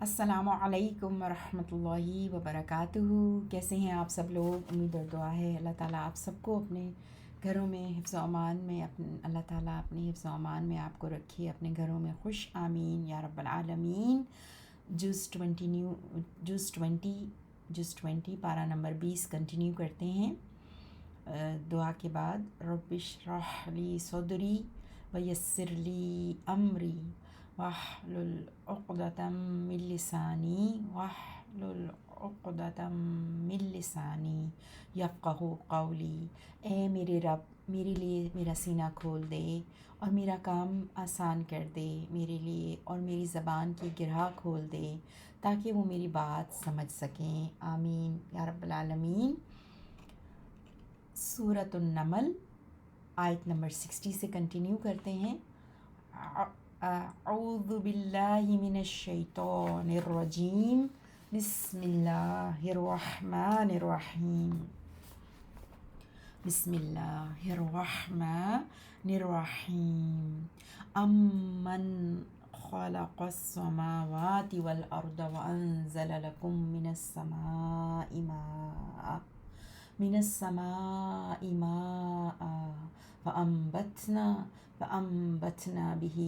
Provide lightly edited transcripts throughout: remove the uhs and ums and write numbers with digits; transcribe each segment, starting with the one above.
السلام علیکم ورحمۃ اللہ وبرکاتہ۔ کیسے ہیں آپ سب لوگ؟ امید اور دعا ہے اللہ تعالیٰ آپ سب کو اپنے گھروں میں حفظ و امان میں اللہ تعالیٰ اپنے حفظ و امان میں آپ کو رکھے، اپنے گھروں میں خوش آمین یا رب العالمین۔ جز 20 پارہ نمبر 20 کنٹینیو کرتے ہیں۔ دعا کے بعد رب اشرح لی صدری ویسر لی امری واحلل عقدۃ من لسانی یفقہوا قولی۔ اے میرے رب، میرے لیے میرا سینہ کھول دے اور میرا کام آسان کر دے میرے لیے، اور میری زبان کی گرہ کھول دے تاکہ وہ میری بات سمجھ سکیں۔ آمین یا رب العالمین۔ سورۃ النمل آیت نمبر 60 سے کنٹینیو کرتے ہیں۔ اعوذ باللہ من الشیطان الرجیم، بسم اللہ الرحمن الرحیم، بسم اللہ الرحمن الرحیم۔ امن خلق السماوات والارض وانزل لکم من السماء ماء فأنبتنا به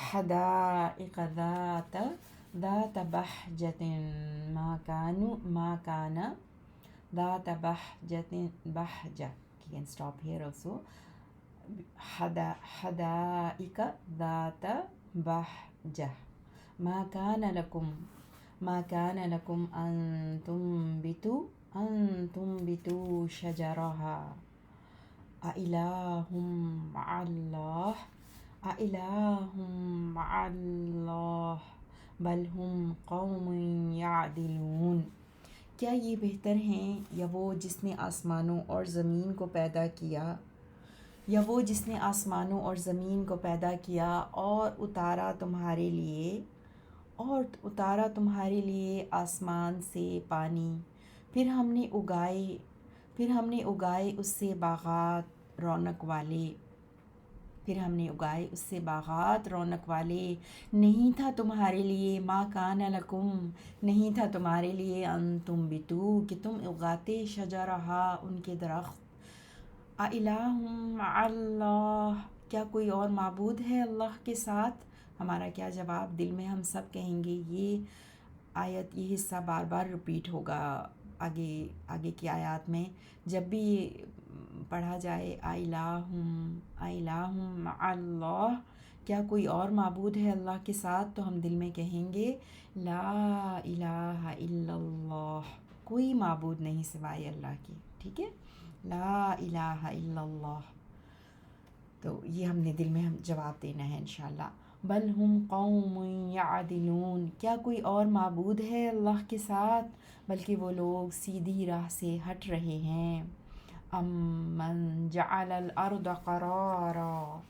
حدائق ذات بهجة ما كان ذات بهجة. You can stop here also. حدائق ذات بهجة ما كان لكم أن تنبتوا شجرها أإله مع الله بل هم قوم يعدلون۔ کیا یہ بہتر ہیں یا وہ جس نے آسمانوں اور زمین کو پیدا کیا، اور اتارا تمہارے لیے آسمان سے پانی، پھر ہم نے اگائے اس سے باغات رونق والے، نہیں تھا تمہارے لیے نہیں تھا تمہارے لیے ان تنبتو کہ تم اگاتے شجرہا ان کے درخت۔ اِلٰہ مع اللہ، کیا کوئی اور معبود ہے اللہ کے ساتھ؟ ہمارا کیا جواب دل میں ہم سب کہیں گے؟ یہ حصہ بار بار رپیٹ ہوگا آگے کی آیات میں، جب بھی پڑھا جائے اِلٰہ مع اللہ، کیا کوئی اور معبود ہے اللہ کے ساتھ، تو ہم دل میں کہیں گے لا الہ الا اللہ، کوئی معبود نہیں سوائے اللہ کے، ٹھیک ہے، لا الہ الا اللہ۔ تو یہ ہم نے دل میں ہم جواب دینا ہے انشاءاللہ۔ بل ہم قوم یعدلون، کیا کوئی اور معبود ہے اللہ کے ساتھ، بلکہ وہ لوگ سیدھی راہ سے ہٹ رہے ہیں۔ امن جعل الارض قرارا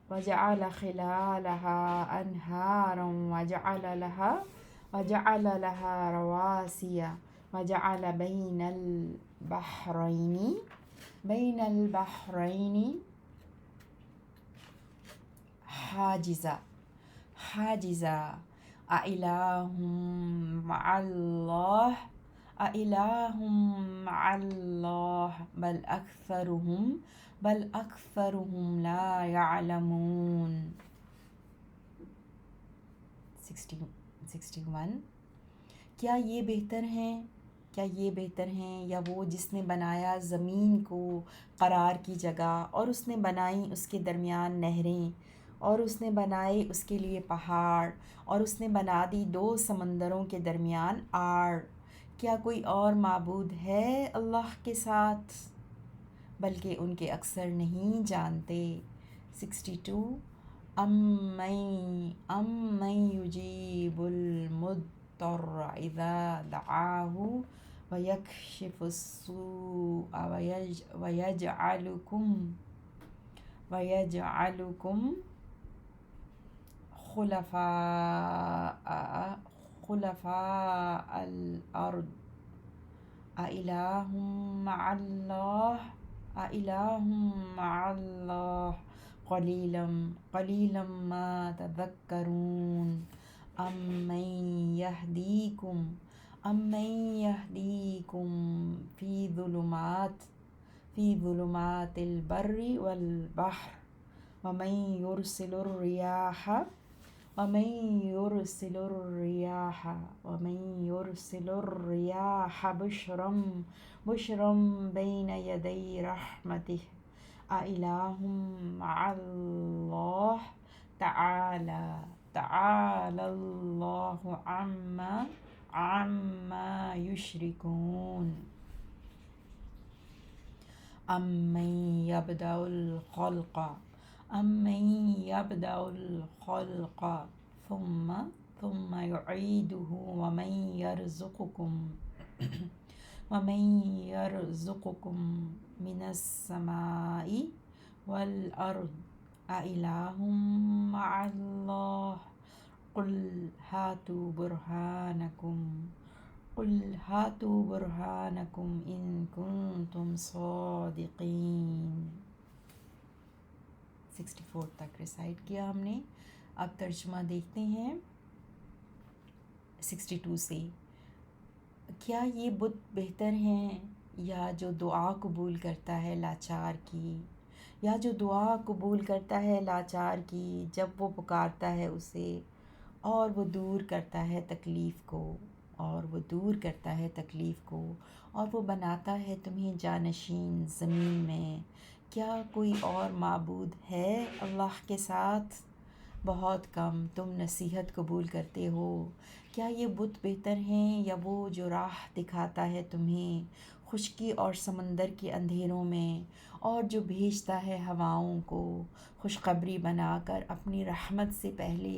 وجعل خلالها انہارا وجعل لها رواسي وجعل بین البحرین حاجزا اِلٰہ مع اللہ بل اکثرهم لا يعلمون۔ 61۔ کیا یہ بہتر ہیں یا وہ جس نے بنایا زمین کو قرار کی جگہ، اور اس نے بنائی اس کے درمیان نہریں، اور اس نے بنائے اس کے لیے پہاڑ، اور اس نے بنا دی 2 سمندروں کے درمیان آڑ۔ کیا کوئی اور معبود ہے اللہ کے ساتھ، بلکہ ان کے اکثر نہیں جانتے۔ 62۔ امن یجیب المضطر اذا دعاہ ویکشف السوء ویجعلکم خلفاء الارض اِلٰہ مع اللہ قلیلا ما تذکرون امن یہدیکم فی ظلمات البر والبحر ومن یرسل الریاح بشرا بین یدی رحمتہ اِلٰہ مع اللہ تعالی اللہ عما یشرکون امن یبدأ الخلق ثم یعیدہ ومن یرزقکم من السماء والارض اِلٰہ مع اللہ قل ہاتوا برہانکم ان کنتم صادقین۔ 64 تک ریسائٹ کیا ہم نے۔ اب ترجمہ دیکھتے ہیں 62 سے۔ کیا یہ بت بہتر ہیں یا جو دعا قبول کرتا ہے لاچار کی جب وہ پکارتا ہے اسے اور وہ دور کرتا ہے تکلیف کو اور وہ بناتا ہے تمہیں جانشین زمین میں؟ کیا کوئی اور معبود ہے اللہ کے ساتھ؟ بہت کم تم نصیحت قبول کرتے ہو۔ کیا یہ بت بہتر ہیں یا وہ جو راہ دکھاتا ہے تمہیں خشکی اور سمندر کے اندھیروں میں، اور جو بھیجتا ہے ہواؤں کو خوشخبری بنا کر اپنی رحمت سے پہلے؟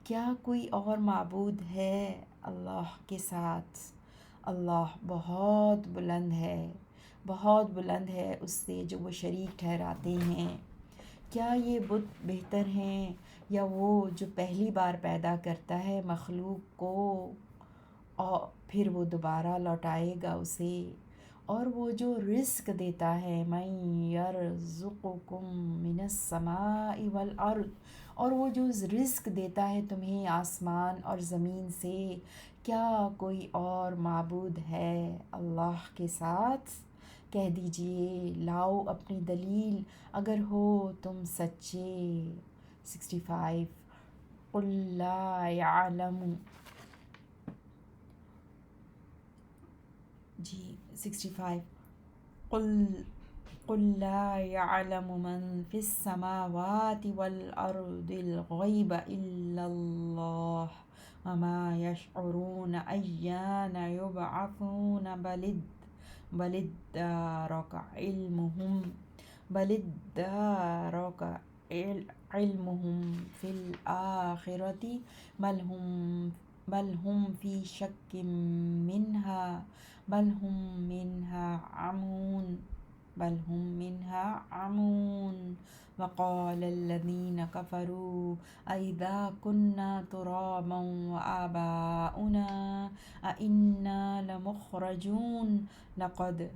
کیا کوئی اور معبود ہے اللہ کے ساتھ؟ اللہ بہت بلند ہے اس سے جو وہ شریک ٹھہراتے ہیں۔ کیا یہ بت بہتر ہیں یا وہ جو پہلی بار پیدا کرتا ہے مخلوق کو اور پھر وہ دوبارہ لوٹائے گا اسے، اور وہ جو رزق دیتا ہے من یرزقکم من السماء والارض، اور وہ جو رزق دیتا ہے تمہیں آسمان اور زمین سے؟ کیا کوئی اور معبود ہے اللہ کے ساتھ؟ کہہ دیجئے لاؤ اپنی دلیل اگر ہو تم سچے۔ 65 قل لا يعلم 65 قل لا يعلم من في السماوات والأرض الغيب إلا الله وما يشعرون أيان يبعثون بل ادارك علمهم في الآخرة بل هم في شك منها عمون وقال الذين كفروا أئذا كنا ترابا وآباؤنا أئنا لمخرجون لقد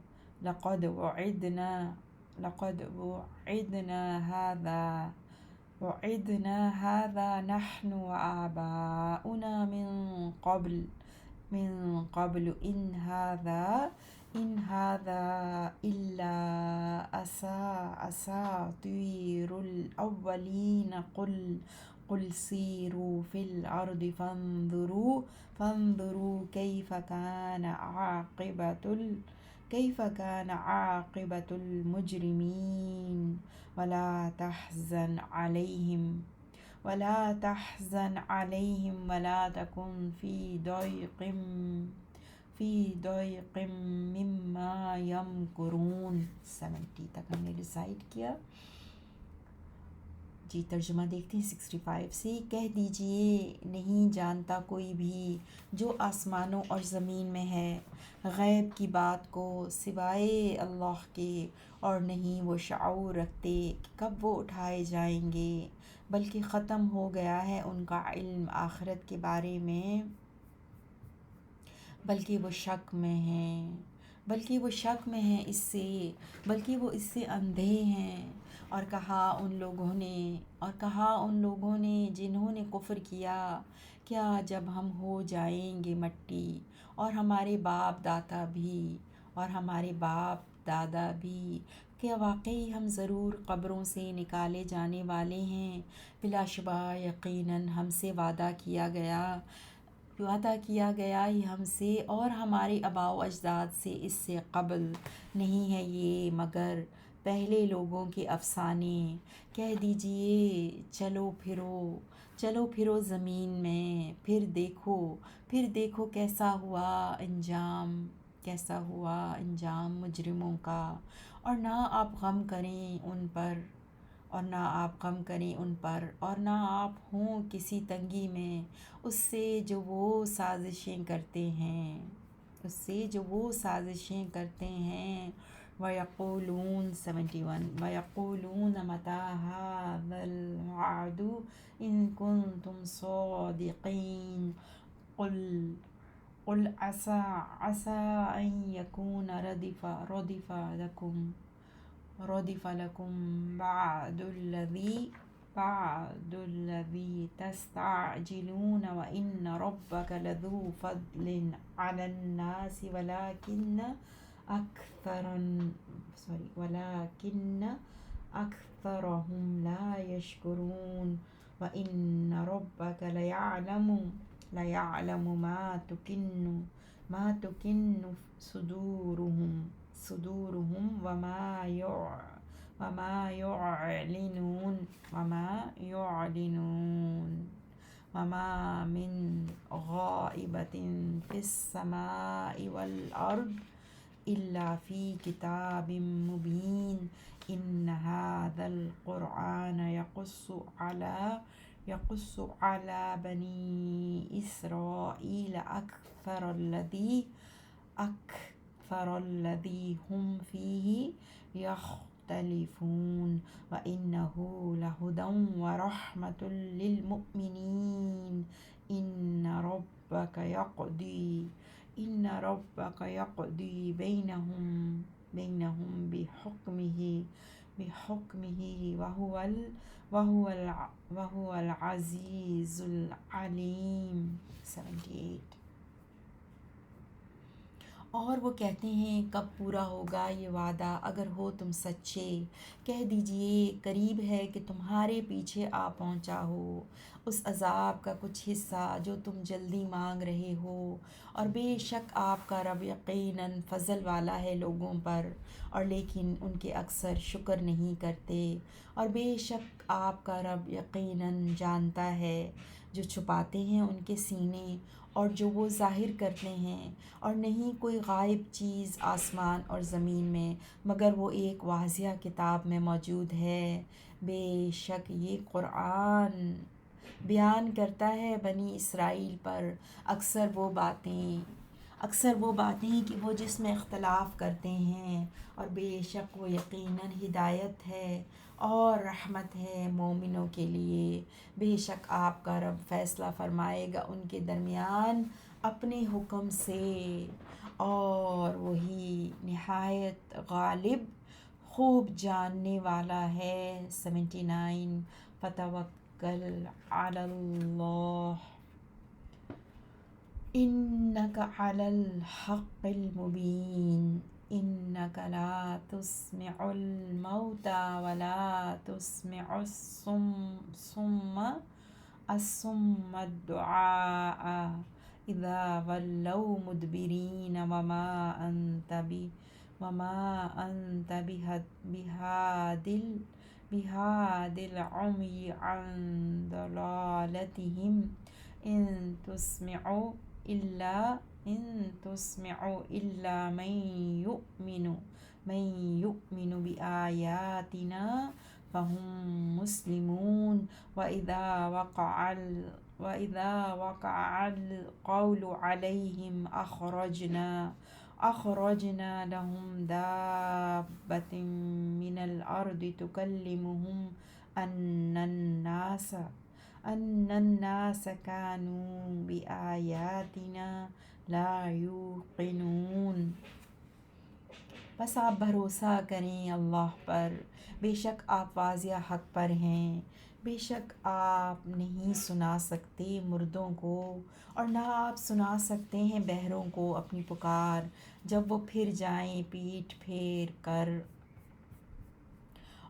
وعدنا هذا نحن وآباؤنا من قبل إن هذا إلا أساطير الأولين قل سيروا في الأرض فانظروا كيف كان عاقبة المجرمين ولا تحزن عليهم ولا تكن في ضيق مما يمكرون۔ 70 تک ہم نے ریسائٹ کیا۔ جی ترجمہ دیکھتے ہیں 65 سے۔ کہہ دیجئے نہیں جانتا کوئی بھی جو آسمانوں اور زمین میں ہے غیب کی بات کو سوائے اللہ کے، اور نہیں وہ شعور رکھتے کہ کب وہ اٹھائے جائیں گے، بلکہ ختم ہو گیا ہے ان کا علم آخرت کے بارے میں، بلکہ وہ شک میں ہیں اس سے اندھے ہیں۔ اور کہا ان لوگوں نے جنہوں نے کفر کیا، کیا جب ہم ہو جائیں گے مٹی اور ہمارے باپ دادا بھی کیا واقعی ہم ضرور قبروں سے نکالے جانے والے ہیں؟ بلا شبہ یقیناً ہم سے وعدہ کیا گیا ہی ہم سے اور ہمارے آباء و اجداد سے اس سے قبل، نہیں ہے یہ مگر پہلے لوگوں کے افسانے۔ کہہ دیجئے چلو پھرو زمین میں، پھر دیکھو کیسا ہوا انجام مجرموں کا، اور نہ آپ غم کریں ان پر اور نہ آپ ہوں کسی تنگی میں اس سے جو وہ سازشیں کرتے ہیں۔ وَيَقُولُونَ 71 وَيَقُولُونَ مَتَىٰ هَٰذَا الْوَعْدُ إِن كُنتُمْ صَادِقِينَ قُلْ عَسَىٰ أَن يَكُونَ رَدِفَ لَكُم بَعْضُ الَّذِي تَسْتَعْجِلُونَ وَإِنَّ رَبَّكَ لَذُو فَضْلٍ عَلَى النَّاسِ وَلَكِنَّ أَكْثَرَهُمْ لَا يَشْكُرُونَ وَإِنَّ رَبَّكَ لَيَعْلَمُ مَا تُكِنُّ صُدُورُهُمْ وَمَا يُعْلِنُونَ وَمَا مِنْ غَائِبَةٍ فِي السَّمَاءِ وَالْأَرْضِ إِلَّا فِي كِتَابٍ مُبِينٍ إِنَّ هَٰذَا الْقُرْآنَ يَقُصُّ عَلَىٰ بَنِي إِسْرَائِيلَ أَكْثَرَ الَّذِي هُمْ فِيهِ يَخْتَلِفُونَ وَإِنَّهُ لَهُدًى وَرَحْمَةٌ لِّلْمُؤْمِنِينَ إِنَّ رَبَّكَ يَقْضِي بَيْنَهُم بِحُكْمِهِ وَهُوَ الْعَزِيزُ الْعَلِيمُ 78۔ اور وہ کہتے ہیں کب پورا ہوگا یہ وعدہ اگر ہو تم سچے؟ کہہ دیجئے قریب ہے کہ تمہارے پیچھے آ پہنچا ہو اس عذاب کا کچھ حصہ جو تم جلدی مانگ رہے ہو، اور بے شک آپ کا رب یقیناً فضل والا ہے لوگوں پر، اور لیکن ان کے اکثر شکر نہیں کرتے، اور بے شک آپ کا رب یقیناً جانتا ہے جو چھپاتے ہیں ان کے سینے اور جو وہ ظاہر کرتے ہیں، اور نہیں کوئی غائب چیز آسمان اور زمین میں مگر وہ ایک واضح کتاب میں موجود ہے۔ بے شک یہ قرآن بیان کرتا ہے بنی اسرائیل پر اکثر وہ باتیں کہ وہ جس میں اختلاف کرتے ہیں، اور بے شک وہ یقیناً ہدایت ہے اور رحمت ہے مومنوں کے لیے۔ بے شک آپ کا رب فیصلہ فرمائے گا ان کے درمیان اپنے حکم سے، اور وہی نہایت غالب خوب جاننے والا ہے۔ 79 فَتَوَکَّلْ عَلَى اللَّهِ إِنَّكَ عَلَى الْحَقِّ الْمُبِينِ إِنَّكَ لَا تُسْمِعُ الْمَوْتَىٰ وَلَا تُسْمِعُ الصُّمَّ الدُّعَاءَ إِذَا وَلَّوْا مُدْبِرِينَ وَمَا أَنْتَ بِهَادِ الْعُمْيِ عَنْ ضَلَالَتِهِمْ إِن تُسْمِعُ إِلَّا مَن يُؤْمِنُ بِآيَاتِنَا فَهُمْ مُسْلِمُونَ وَإِذَا وَقَعَ الْقَوْلُ عَلَيْهِمْ أَخْرَجْنَا لَهُمْ دَابَّةً مِّنَ الْأَرْضِ تُكَلِّمُهُمْ أَنَّ النَّاسَ كَانُوا بِآيَاتِنَا لَا يُوقِنُونَ بس آپ بھروسہ کریں اللہ پر، بے شک آپ واضح حق پر ہیں، بے شک آپ نہیں سنا سکتے مردوں کو، اور نہ آپ سنا سکتے ہیں بہروں کو اپنی پکار جب وہ پھر جائیں پیٹھ پھیر کر،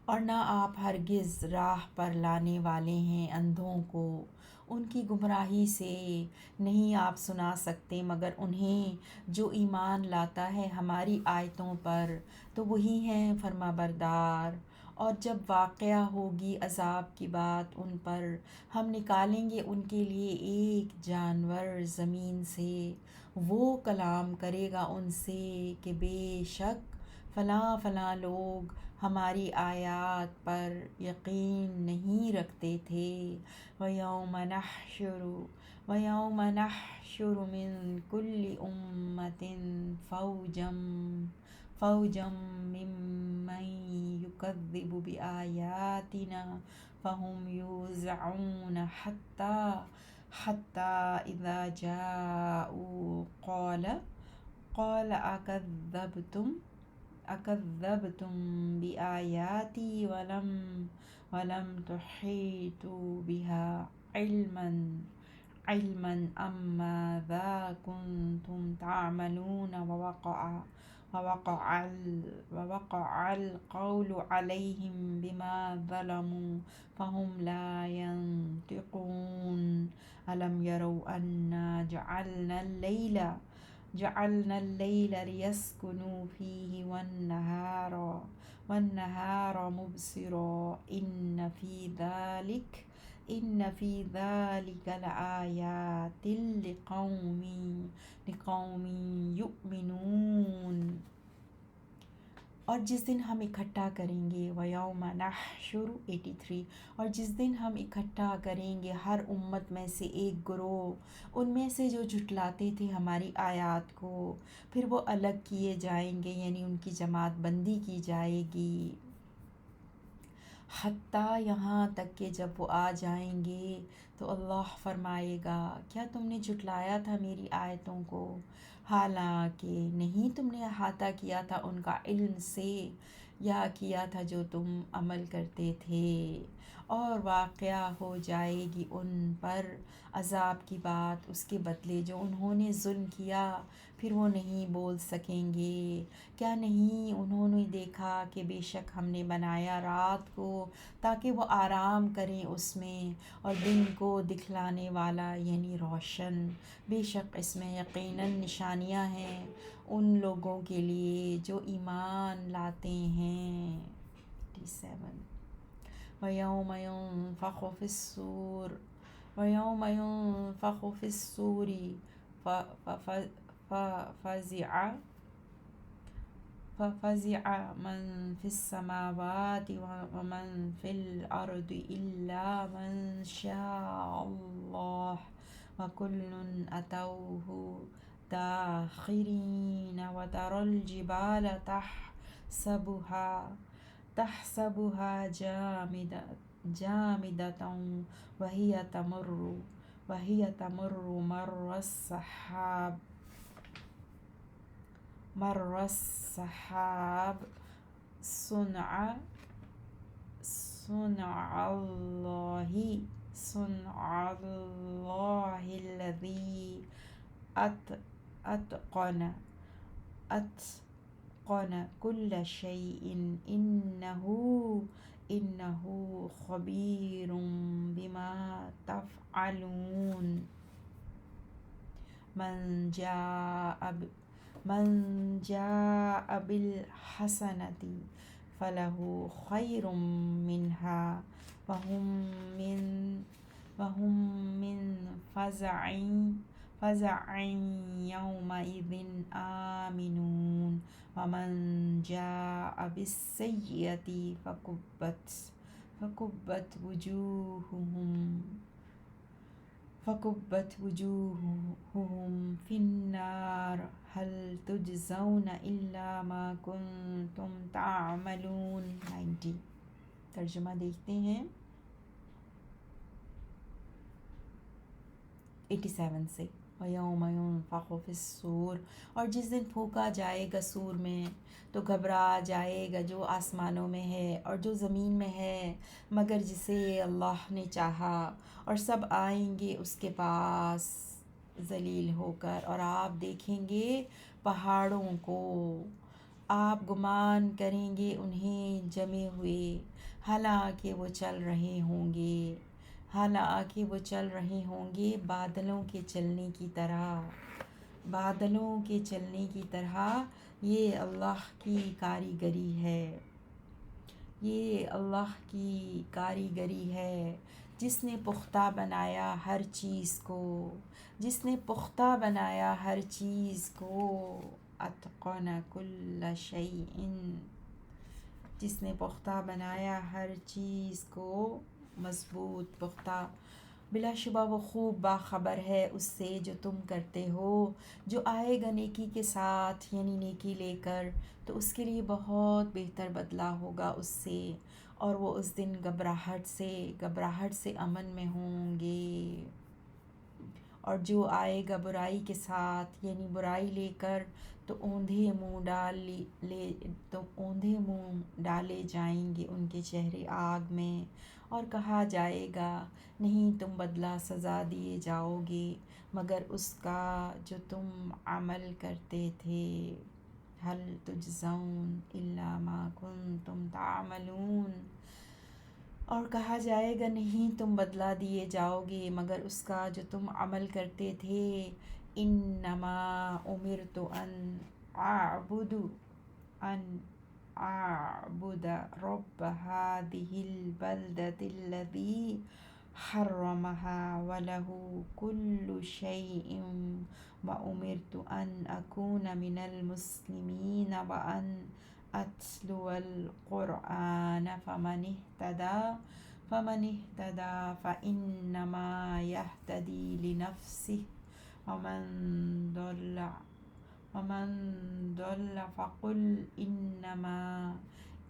اور نہ آپ ہرگز راہ پر لانے والے ہیں اندھوں کو، ان کی گمراہی سے نہیں آپ سنا سکتے مگر انہیں جو ایمان لاتا ہے ہماری آیتوں پر تو وہی ہیں فرما بردار۔ اور جب واقعہ ہوگی عذاب کی بات ان پر، ہم نکالیں گے ان کے لیے ایک جانور زمین سے، وہ کلام کرے گا ان سے کہ بے شک فلاں فلاں لوگ ہماری آیات پر یقین نہیں رکھتے تھے۔ وَيَوْمَ نَحْشُرُ مِنْ كُلِّ أُمَّةٍ فَوْجًا مِّمَّن يُكَذِّبُ بِآيَاتِنَا فَهُمْ يُوزَعُونَ حَتَّى إِذَا جَاءُوا قَالَ أَكَذَّبْتُمْ بِآيَاتِي وَلَمْ تُحِيطُوا بِهَا عِلْمًا أَمْ مَاذَا كُنْتُمْ تَعْمَلُونَ وَوَقَعَ الْقَوْلُ عَلَيْهِمْ بِمَا ظَلَمُوا فَهُمْ لَا يَنطِقُونَ أَلَمْ يَرَوْا أَنَّا جعلنا الليل ليسكنوا فيه والنهار مبصرا إن في ذلك لآيات لقوم يؤمنون۔ اور جس دن ہم اکٹھا کریں گے وَيَوْمَ نَحْشُرُ 83، اور جس دن ہم اکٹھا کریں گے ہر امت میں سے ایک گروہ ان میں سے جو جھٹلاتے تھے ہماری آیات کو، پھر وہ الگ کیے جائیں گے، یعنی ان کی جماعت بندی کی جائے گی، حتیٰ یہاں تک کہ جب وہ آ جائیں گے تو اللہ فرمائے گا کیا تم نے جھٹلایا تھا میری آیتوں کو، حالانکہ نہیں تم نے احاطہ کیا تھا ان کا علم سے، یا کیا تھا جو تم عمل کرتے تھے، اور واقعہ ہو جائے گی ان پر عذاب کی بات اس کے بدلے جو انہوں نے ظلم کیا، پھر وہ نہیں بول سکیں گے۔ کیا نہیں انہوں نے دیکھا کہ بے شک ہم نے بنایا رات کو تاکہ وہ آرام کریں اس میں، اور دن کو دکھلانے والا یعنی روشن، بے شک اس میں یقیناً نشانیاں ہیں ان لوگوں کے لیے جو ایمان لاتے ہیں۔ 87 وَيَوْمَ يُنفَخُ فِي الصُّورِ فَفَزِعَ مَن فِي السَّمَاوَاتِ وَمَن فِي الْأَرْضِ إِلَّا مَن شَاءَ اللَّهُ وَكُلٌّ أَتَوْهُ دَاخِرِينَ وَتَرَى الْجِبَالَ تَحْسَبُهَا جَامِدَةً وَهِيَ تَمُرُّ مَرَّ السَّحَابِ صُنْعَ اللَّهِ الَّذِي أَتْقَنَ كُلَّ شَيْءٍ إِنَّهُ خَبِيرٌ بِمَا تَفْعَلُونَ۔ من جاء بالحسنة فله خير منها وهم من فزع يومئذ آمنون، ومن جاء بالسيئة فكبت وجوههم في النار هل تجزون إلا ما كنتم تعملون۔ 90 ترجمہ دیکھتے ہیں 87 سے۔ وَيَوْمَ يُنفَخُ فِي الصُّورِ، اور جس دن پھونکا جائے گا سور میں تو گھبرا جائے گا جو آسمانوں میں ہے اور جو زمین میں ہے مگر جسے اللہ نے چاہا، اور سب آئیں گے اس کے پاس ذلیل ہو کر، اور آپ دیکھیں گے پہاڑوں کو، آپ گمان کریں گے انہیں جمے ہوئے، حالانکہ وہ چل رہے ہوں گے، حالانکہ وہ چل رہے ہوں گے بادلوں کے چلنے کی طرح، بادلوں کے چلنے کی طرح۔ یہ اللہ کی کاریگری ہے، یہ اللہ کی کاریگری ہے، جس نے پختہ بنایا ہر چیز کو، جس نے پختہ بنایا ہر چیز کو، اتقن کل شیء، جس نے پختہ بنایا ہر چیز کو، مضبوط پختہ، بلا شبہ وہ خوب باخبر ہے اس سے جو تم کرتے ہو، جو آئے گا نیکی کے ساتھ یعنی نیکی لے کر تو اس کے لیے بہت بہتر بدلہ ہوگا اس سے، اور وہ اس دن گھبراہٹ سے امن میں ہوں گے، اور جو آئے گا برائی کے ساتھ یعنی برائی لے کر تو اوندھے منہ ڈالے جائیں گے ان کے چہرے آگ میں، اور کہا جائے گا نہیں تم بدلہ سزا دیے جاؤ گے مگر اس کا جو تم عمل کرتے تھے، هل تجزون الا ما کنتم تعملون، اور کہا جائے گا نہیں تم بدلہ دیے جاؤ گے مگر اس کا جو تم عمل کرتے تھے، انما امرت ان اعبد رب هذه البلدة الذي حرمها وله كل شيء وأمرت أن أكون من المسلمين وأن أتلو القرآن فمن اهتدى فإنما يهتدي لنفسه ومن ضل فقل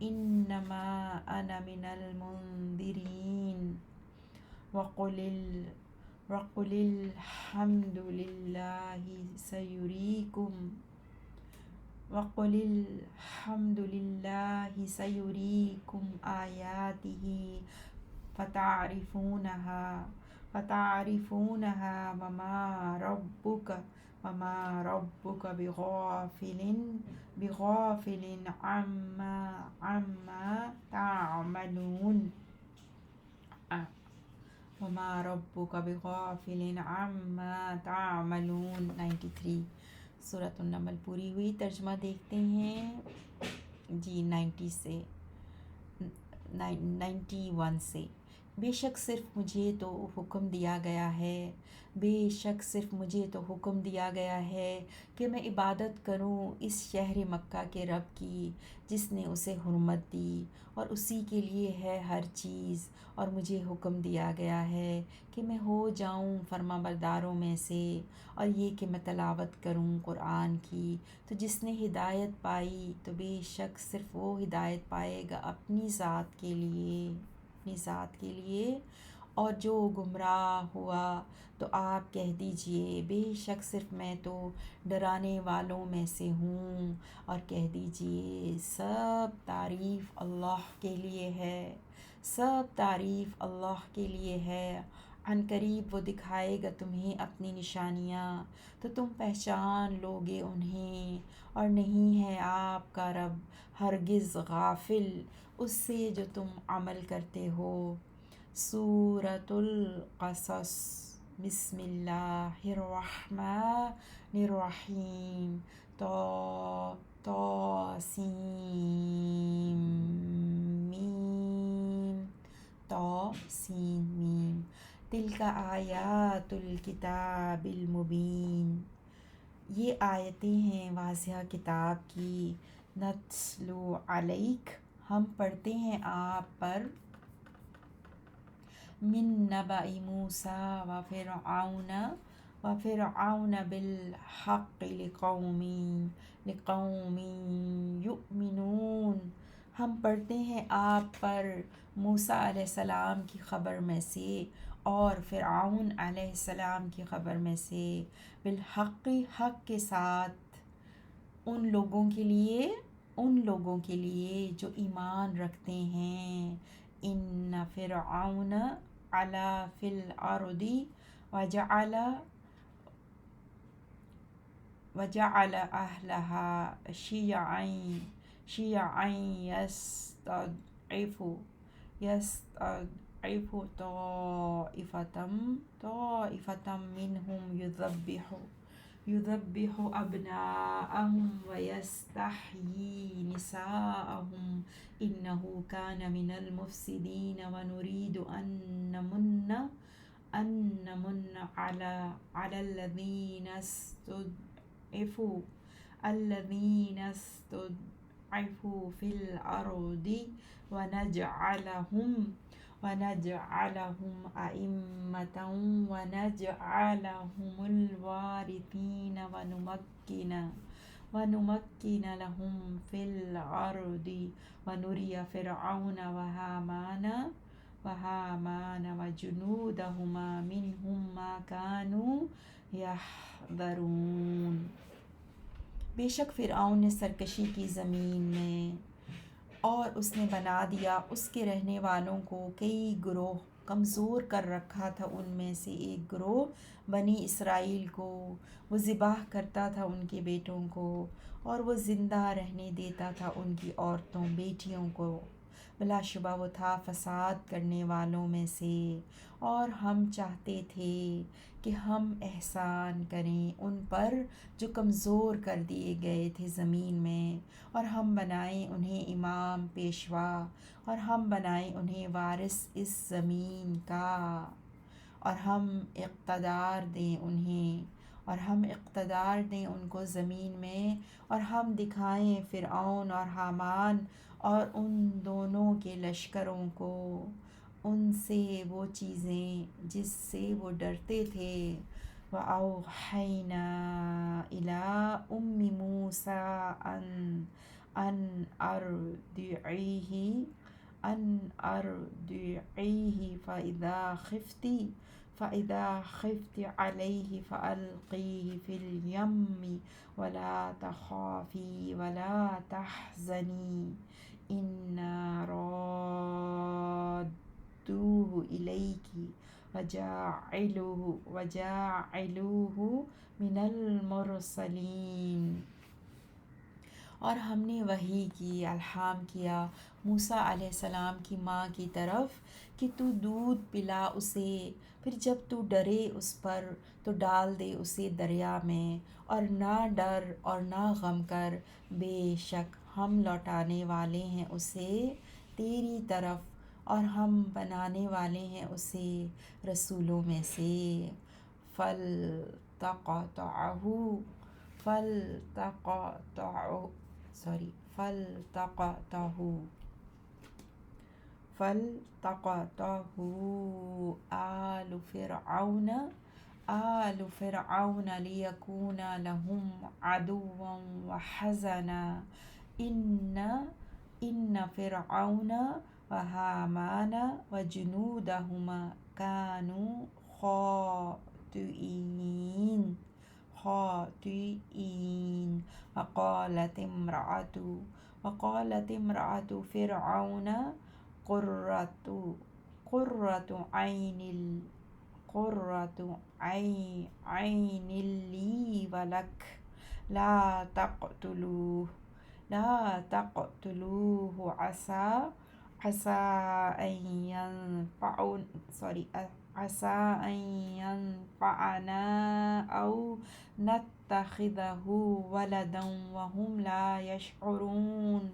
إنما أنا من المنذرين وقل الحمد لله سيريكم آياته فتعرفونها وما ربك بغافل عما تعملون، وما ربك بغافل عما تعملون۔ 93 سورۃ النمل پوری ہوئی۔ ترجمہ دیکھتے ہیں جی 91 سے۔ بے شک صرف مجھے تو حکم دیا گیا ہے، بے شک صرف مجھے تو حکم دیا گیا ہے کہ میں عبادت کروں اس شہر مکہ کے رب کی جس نے اسے حرمت دی، اور اسی کے لیے ہے ہر چیز، اور مجھے حکم دیا گیا ہے کہ میں ہو جاؤں فرما برداروں میں سے، اور یہ کہ میں تلاوت کروں قرآن کی، تو جس نے ہدایت پائی تو بے شک صرف وہ ہدایت پائے گا اپنی ذات کے لیے، اور جو گمراہ ہوا تو آپ کہہ دیجئے بے شک صرف میں تو ڈرانے والوں میں سے ہوں، اور کہہ دیجئے سب تعریف اللہ کے لیے ہے، سب تعریف اللہ کے لیے ہے، عن قریب وہ دکھائے گا تمہیں اپنی نشانیاں تو تم پہچان لوگے انہیں، اور نہیں ہے آپ کا رب ہرگز غافل اس سے جو تم عمل کرتے ہو۔ سورۃ القصص، بسم اللہ الرحمن الرحیم، طاسیم، تلک آیات الکتاب المبین، یہ آیتیں ہیں واضح کتاب کی، نتلو علیک، ہم پڑھتے ہیں آپ پر، من نبأ موسیٰ وفرعون بالحق لقوم یؤمنون، ہم پڑھتے ہیں آپ پر موسیٰ علیہ السلام کی خبر میں سے اور فرعون علیہ السلام کی خبر میں سے، بالحق، حق کے ساتھ، ان لوگوں کے لیے جو ایمان رکھتے ہیں۔ ان فرعون علا فی الارض وجعل اہلها شیعا يستضعف طائفة منهم يذبح أبناءهم ويستحيي نساءهم إنه كان من المفسدين ونريد أن نمن على الذين استضعفوا في الأرض ونجعلهم أئمة ونجعلهم الوارثين ونمكن لهم في الأرض ونري فرعون وهامان وجنودهما منهم ما كانوا يحذرون۔ بے شک فرعون نے سرکشی کی زمین میں، اور اس نے بنا دیا اس کے رہنے والوں کو کئی گروہ، کمزور کر رکھا تھا ان میں سے ایک گروہ بنی اسرائیل کو، وہ ذبح کرتا تھا ان کے بیٹوں کو، اور وہ زندہ رہنے دیتا تھا ان کی عورتوں بیٹیوں کو، بلا شبہ وہ تھا فساد کرنے والوں میں سے۔ اور ہم چاہتے تھے کہ ہم احسان کریں ان پر جو کمزور کر دیے گئے تھے زمین میں، اور ہم بنائیں انہیں امام، پیشوا، اور ہم بنائیں انہیں وارث اس زمین کا، اور ہم اقتدار دیں ان کو زمین میں، اور ہم دکھائیں فرعون اور حامان اور ان دونوں کے لشکروں کو ان سے وہ چیزیں جس سے وہ ڈرتے تھے۔ وَأَوْحَيْنَا إِلَىٰ أُمِّ مُوسَىٰ أَنْ أَرْضِعِيهِ فَإِذَا خِفْتِ عَلَيْهِ فَأَلْقِيهِ فِي الْيَمِّ وَلَا تَخَافِي وَلَا تَحْزَنِي إِنَّا رَادُّوهُ إِلَيْكِ وَجَاعِلُوهُ مِنَ الْمُرْسَلِينَ۔ اور ہم نے وحی کی، الہام کیا موسیٰ علیہ السلام کی ماں کی طرف کہ تو دودھ پلا اسے، پھر جب تو ڈرے اس پر تو ڈال دے اسے دریا میں، اور نہ ڈر اور نہ غم کر، بے شک ہم لوٹانے والے ہیں اسے تیری طرف، اور ہم بنانے والے ہیں اسے رسولوں میں سے۔ فَالْتَقَطَهُ آلُ فِرْعَوْنَ لِيَكُونَ لَهُمْ عَدُوًّا وَحَزَنًا إِنَّ فِرْعَوْنَ وَهَامَانَ وَجُنُودَهُمَا كَانُوا خَاطِئِينَ۔ وقالت امرأة فرعون قرة عين لي ولك لا تقتلوه عسى أن ينفعنا أو نتخذه ولدا وهم لا يشعرون۔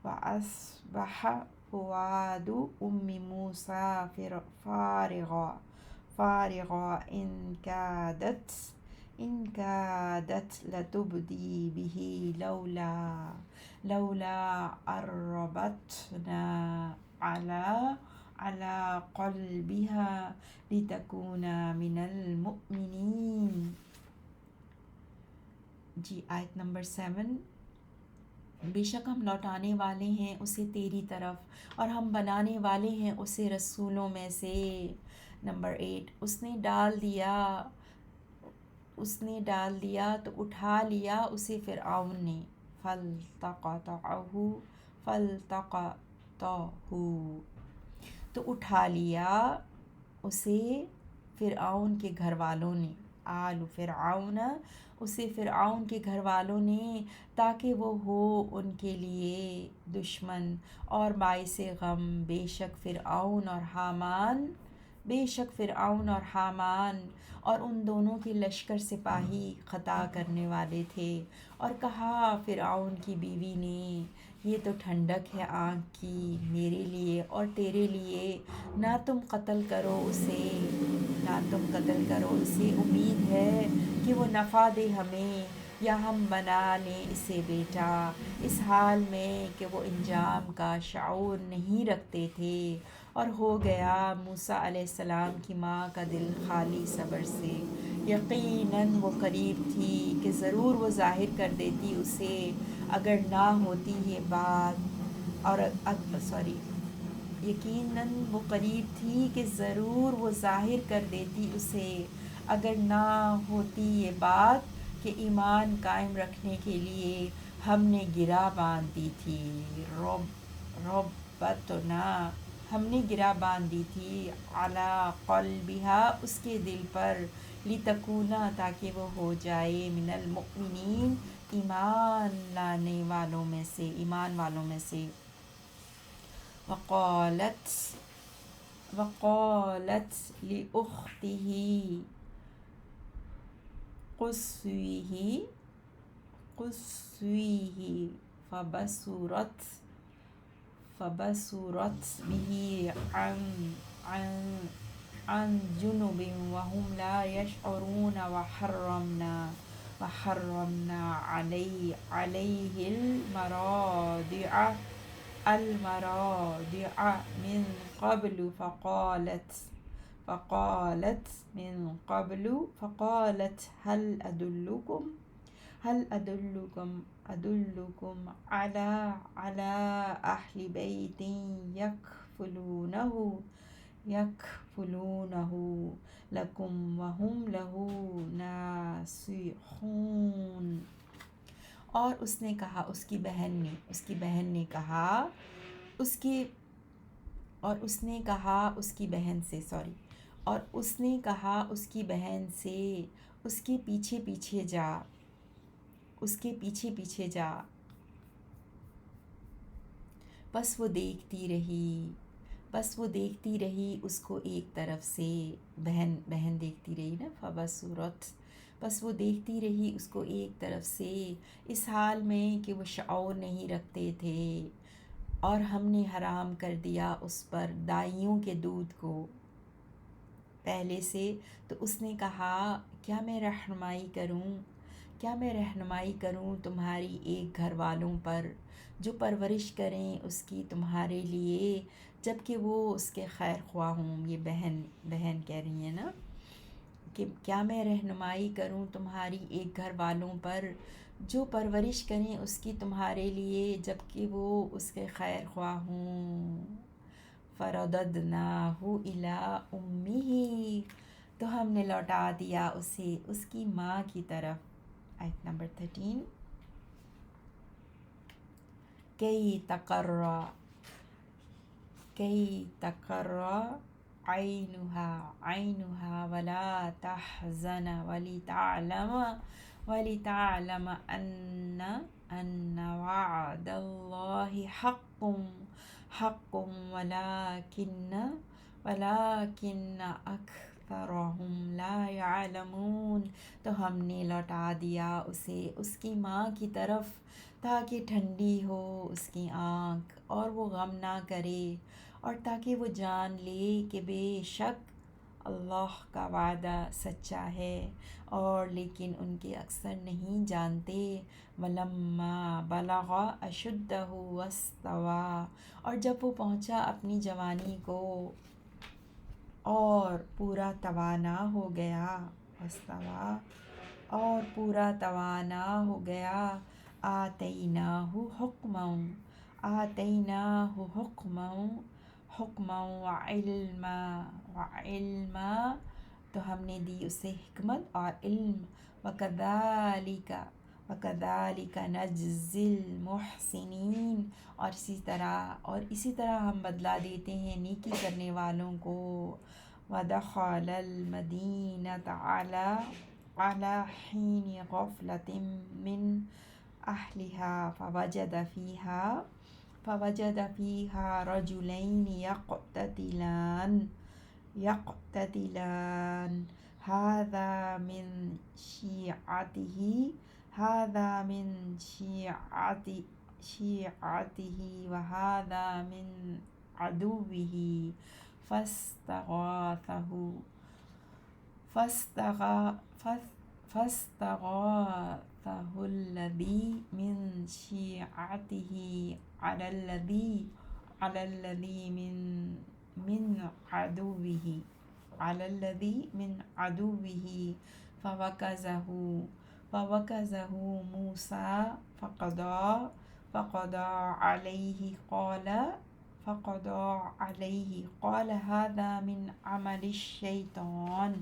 وأصبح فؤاد أم موسى فارغا إن كادت لتبدي به لولا أربتنا على قلبها لتكون من المؤمنين۔ جی آیت نمبر 7۔ بے شک ہم لوٹانے والے ہیں اسے تیری طرف، اور ہم بنانے والے ہیں اسے رسولوں میں سے۔ نمبر 8، اس نے ڈال دیا تو اٹھا لیا اسے فرعون نے، فالتقطہ تو اٹھا لیا اسے فرعون کے گھر والوں نے، آل فرعون، اسے فرعون کے گھر والوں نے، تاکہ وہ ہو ان کے لیے دشمن اور باعث غم۔ بے شک فرعون اور حامان اور ان دونوں کے لشکر سپاہی خطا کرنے والے تھے۔ اور کہا فرعون کی بیوی نے، یہ تو ٹھنڈک ہے آنکھ کی میرے لیے اور تیرے لیے، نہ تم قتل کرو اسے، امید ہے کہ وہ نفع دے ہمیں یا ہم بنا لیں اسے بیٹا، اس حال میں کہ وہ انجام کا شعور نہیں رکھتے تھے۔ اور ہو گیا موسیٰ علیہ السلام کی ماں کا دل خالی صبر سے، یقیناً وہ قریب تھی کہ ضرور وہ ظاہر کر دیتی اسے، اگر نہ ہوتی یہ بات، یقیناً وہ قریب تھی کہ ضرور وہ ظاہر کر دیتی اسے، اگر نہ ہوتی یہ بات کہ ایمان قائم رکھنے کے لیے ہم نے گرہ باندھ دی تھی، ربتنا، ہم نے گرہ باندھ دی تھی، علی قلبہا، اس کے دل پر، لتکونا، تاکہ وہ ہو جائے، من المؤمنین، ایمان والوں میں سے۔ وقالت لأختہ قصیہ فبصرت به عن جنب وهم لا يشعرون، وحرمنا عليه المراضع من قبل، فقالت هل أدلكم على أهل بيت يكفلونه لكم وهم له ناصحون۔ اور اس نے کہا اس کی بہن نے کہا اس کی بہن سے اس کے پیچھے پیچھے جا، بس وہ دیکھتی رہی اس کو ایک طرف سے، بہن دیکھتی رہی نا، فبصرت، بس وہ دیکھتی رہی اس کو ایک طرف سے، اس حال میں کہ وہ شعور نہیں رکھتے تھے، اور ہم نے حرام کر دیا اس پر دائیوں کے دودھ کو پہلے سے۔ تو اس نے کہا، کیا میں رہنمائی کروں تمہاری ایک گھر والوں پر جو پرورش کریں اس کی تمہارے لیے، جب کہ وہ اس کے خیر خواہ ہوں۔ یہ بہن کہہ رہی ہیں نا کہ کیا میں رہنمائی کروں تمہاری ایک گھر والوں پر جو پرورش کریں اس کی تمہارے لیے، جب کہ وہ اس کے خیر خواہ ہوں۔ فرددناہ الی امہ، تو ہم نے لوٹا دیا اسے اس کی ماں کی طرف۔ آیت نمبر 13، کی تقر عینہا ولا تحزن ولتعلم ان وعد اللہ حق ولکن اکثرہم لا یعلمون۔ تو ہم نے لوٹا دیا اسے اس کی ماں کی طرف تاکہ ٹھنڈی ہو اس کی آنکھ اور وہ غم نہ کرے، اور تاکہ وہ جان لے کہ بے شک اللہ کا وعدہ سچا ہے، اور لیکن ان کے اکثر نہیں جانتے۔ وَلَمَّا بَلَغَ أَشُدَّهُ وَاسْتَوَى، اور جب وہ پہنچا اپنی جوانی کو اور پورا توانا ہو گیا، آتیناہ حکما آتیناہ حکما وعلما تو ہم نے دی اسے حکمت اور علم وَكَذَلِكَ نَجْزِي الْمُحْسِنِينَ اور اسی طرح ہم بدلا دیتے ہیں نیکی کرنے والوں کو. وَدَخَلَ الْمَدِينَةَ عَلَى حِينِ غَفْلَةٍ مِّنْ أَهْلِهَا فوجد فيها رجلين يقتتلان هذا من شيعته وهذا من عدوه فاستغاثه الذي من شيعته على الذي من عدوه فوكزه موسى فقضى عليه قال هذا من عمل الشيطان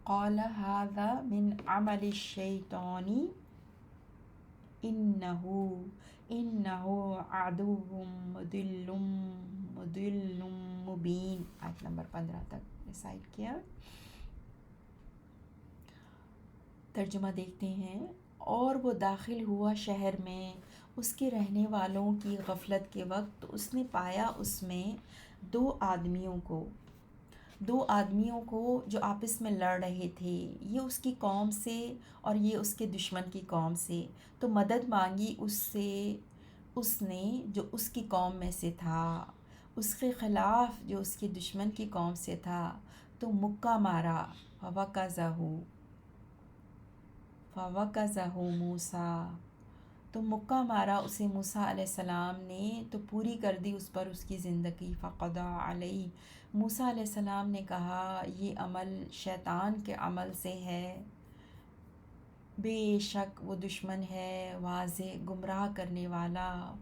قال هذا من عمل الشيطان إنه عدو مضل مبين. آیت نمبر 15 تک ریسائٹ کیا. ترجمہ دیکھتے ہیں. اور وہ داخل ہوا شہر میں اس کے رہنے والوں کی غفلت کے وقت تو اس نے پایا اس میں دو آدمیوں کو جو آپس میں لڑ رہے تھے، یہ اس کی قوم سے اور یہ اس کے دشمن کی قوم سے. تو مدد مانگی اس سے اس نے جو اس کی قوم میں سے تھا، اس کے خلاف جو اس کے دشمن کی قوم سے تھا، تو مکہ مارا. فوکزہ موسیٰ تو مکہ مارا اسے موسیٰ علیہ السلام نے، تو پوری کر دی اس پر اس کی زندگی. فقضى علیہ موسیٰ علیہ السلام نے کہا یہ عمل شیطان کے عمل سے ہے، بے شک وہ دشمن ہے واضح گمراہ کرنے والا.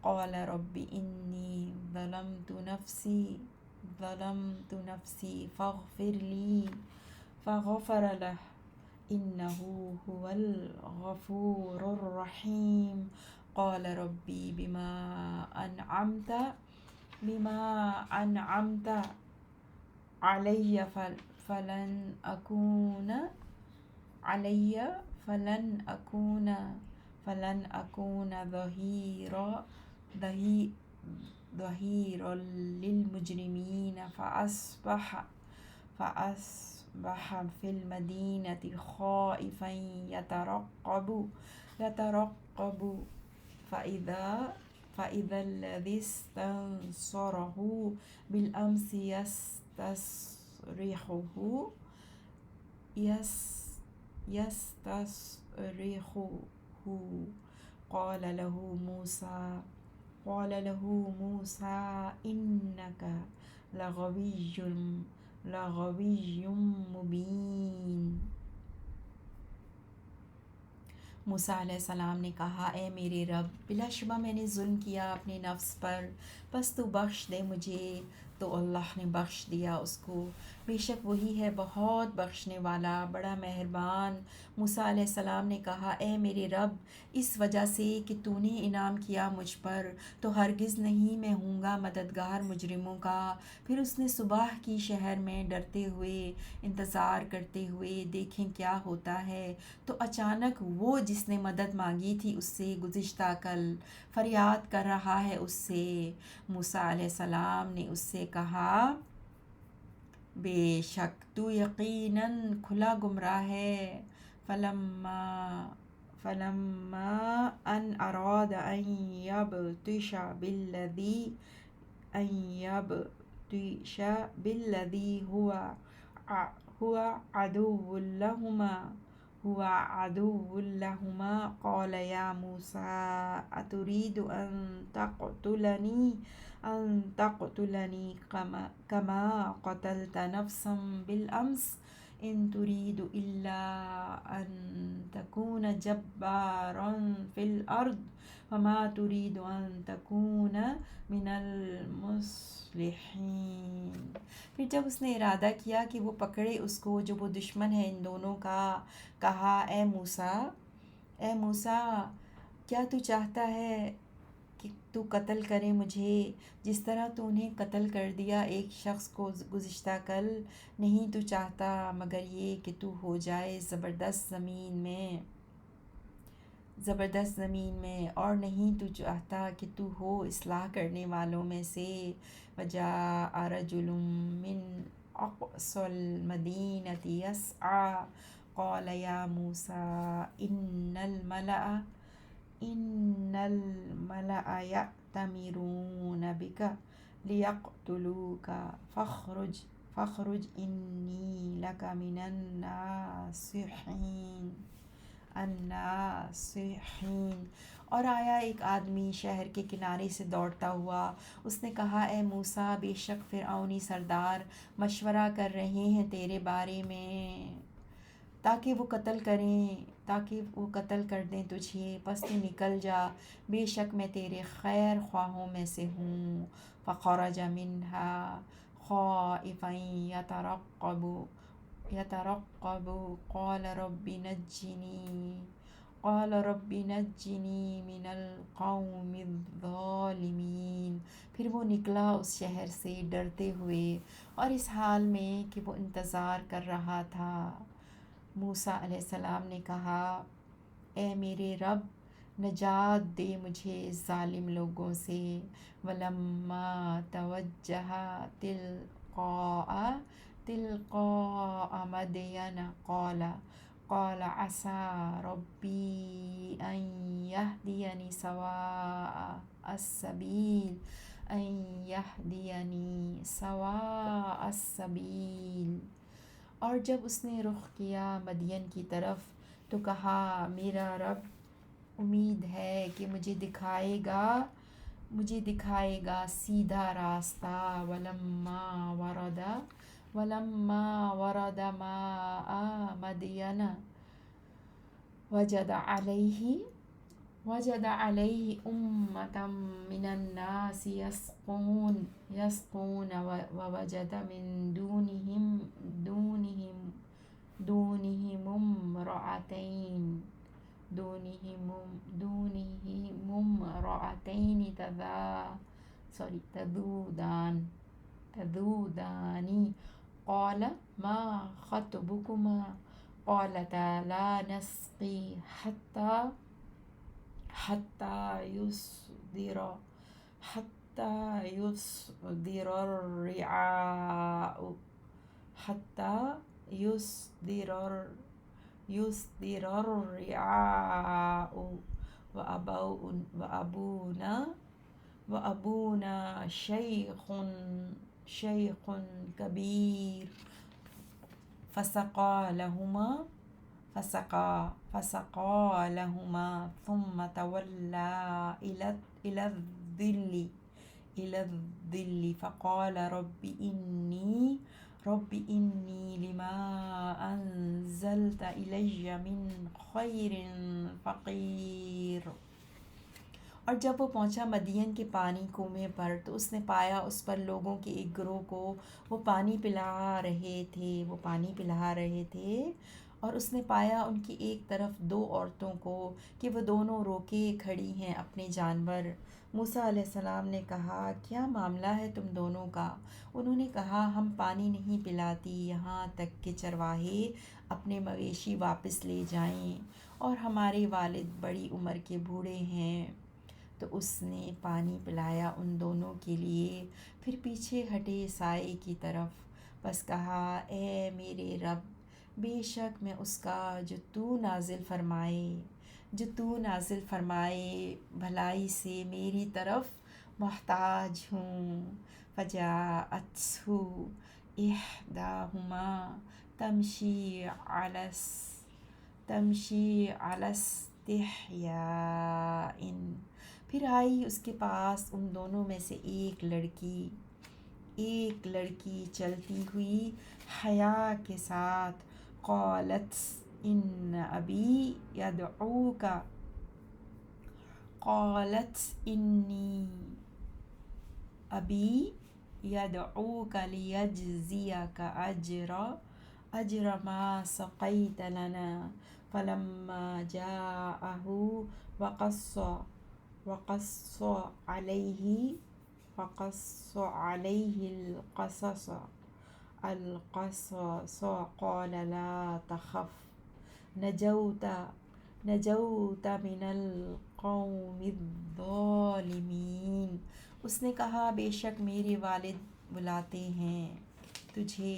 قال رب انی ظلمت نفسی فغفر له إنه هو الغفور الرحيم. قال ربي بما أنعمت علي فلن أكون ظهيرا للمجرمين. فأصبح في المدينة خائفا يترقب فإذا الذي استنصره بالأمس يستصرخه. قال له موسى إنك لغوي مبين. موسیٰ علیہ السلام نے کہا اے میرے رب، بلا شبہ میں نے ظلم کیا اپنے نفس پر، بس تو بخش دے مجھے. تو اللہ نے بخش دیا اس کو، بے شک وہی ہے بہت بخشنے والا بڑا مہربان. موسیٰ علیہ السلام نے کہا اے میرے رب، اس وجہ سے کہ تو نے انعام کیا مجھ پر تو ہرگز نہیں میں ہوں گا مددگار مجرموں کا. پھر اس نے صبح کی شہر میں ڈرتے ہوئے انتظار کرتے ہوئے دیکھیں کیا ہوتا ہے، تو اچانک وہ جس نے مدد مانگی تھی اس سے گزشتہ کل فریاد کر رہا ہے اس سے. موسیٰ علیہ السلام نے اس سے کہا بے شک تو یقیناً کھلا گمراہ ہے. فلما ان اراد ان یبطش بالذی هو عدو لهما قال یا موسیٰ اتريد ان تقتلنی كما قتلت نفسا بالامس ان تريد الا ان تكون جبارا في الارض وما تريد ان تكون من المصلحین۔ پھر جب اس نے ارادہ کیا کہ وہ پکڑے اس کو جو وہ دشمن ہے ان دونوں کا، کہا اے موسیٰ کیا تو چاہتا ہے کہ تو قتل کرے مجھے جس طرح تو انہیں قتل کر دیا ایک شخص کو گزشتہ کل؟ نہیں تو چاہتا مگر یہ کہ تو ہو جائے زبردست زمین میں، اور نہیں تو چاہتا کہ تو ہو اصلاح کرنے والوں میں سے۔ وجاء رجل من اقصى المدينة يسعى قال يا موسى إن الملأ يأتمرون بك ليقتلوك فاخرج إني لك من الناصحين۔ اور آیا ایک آدمی شہر کے کنارے سے دوڑتا ہوا، اس نے کہا اے موسیٰ بے شک فرعونی سردار مشورہ کر رہے ہیں تیرے بارے میں تاکہ وہ قتل کر دیں تجھے، پس تو نکل جا، بے شک میں تیرے خیر خواہوں میں سے ہوں۔ فخرج منها خائفا يترقب قال رب نجنی من القوم الظالمین۔ پھر وہ نکلا اس شہر سے ڈرتے ہوئے اور اس حال میں کہ وہ انتظار کر رہا تھا۔ موسیٰ علیہ السلام نے کہا اے میرے رب نجات دے مجھے ظالم لوگوں سے۔ ولما توجہ تلقاء مدین قال عسى ربي أن يهديني سواء السبيل۔ اور جب اس نے رخ کیا مدین کی طرف تو کہا میرا رب امید ہے کہ مجھے دکھائے گا سیدھا راستہ۔ ولما ورد ماء مدین وجد علیہ أمة من الناس يسقون ووجد من دونهم امرأتين تذودان قال ما خطبكما قالتا لا نسقي حتى يصدر الرعاء وأبونا شيخ كبير فسقى لهما ثم تولى إلى الظل فقال رب إني لما أنزلت إلي من خير فقير۔ اور جب وہ پہنچا مدین کے پانی کنویں پر تو اس نے پایا اس پر لوگوں کے ایک گروہ کو وہ پانی پلا رہے تھے اور اس نے پایا ان کی ایک طرف دو عورتوں کو کہ وہ دونوں روکے کھڑی ہیں اپنے جانور۔ موسیٰ علیہ السلام نے کہا کیا معاملہ ہے تم دونوں کا؟ انہوں نے کہا ہم پانی نہیں پلاتی یہاں تک کہ چرواہے اپنے مویشی واپس لے جائیں اور ہمارے والد بڑی عمر کے بوڑھے ہیں۔ تو اس نے پانی پلایا ان دونوں کے لیے، پھر پیچھے ہٹے سائے کی طرف، بس کہا اے میرے رب بے شک میں اس کا جو تو نازل فرمائے بھلائی سے میری طرف محتاج ہوں۔ فجاءته إحداهما تمشي على استحياء، پھر آئی اس کے پاس ان دونوں میں سے ایک لڑکی چلتی ہوئی حیا کے ساتھ، قالت إن أبي يدعوك قالت إني أبي يدعوك ليجزيك أجر ما سقيت لنا. فلما جاءه وقص عليه القصص قال لا تخف نجوت من القوم الظالمین. اس نے کہا بے شک میرے والد بلاتے ہیں تجھے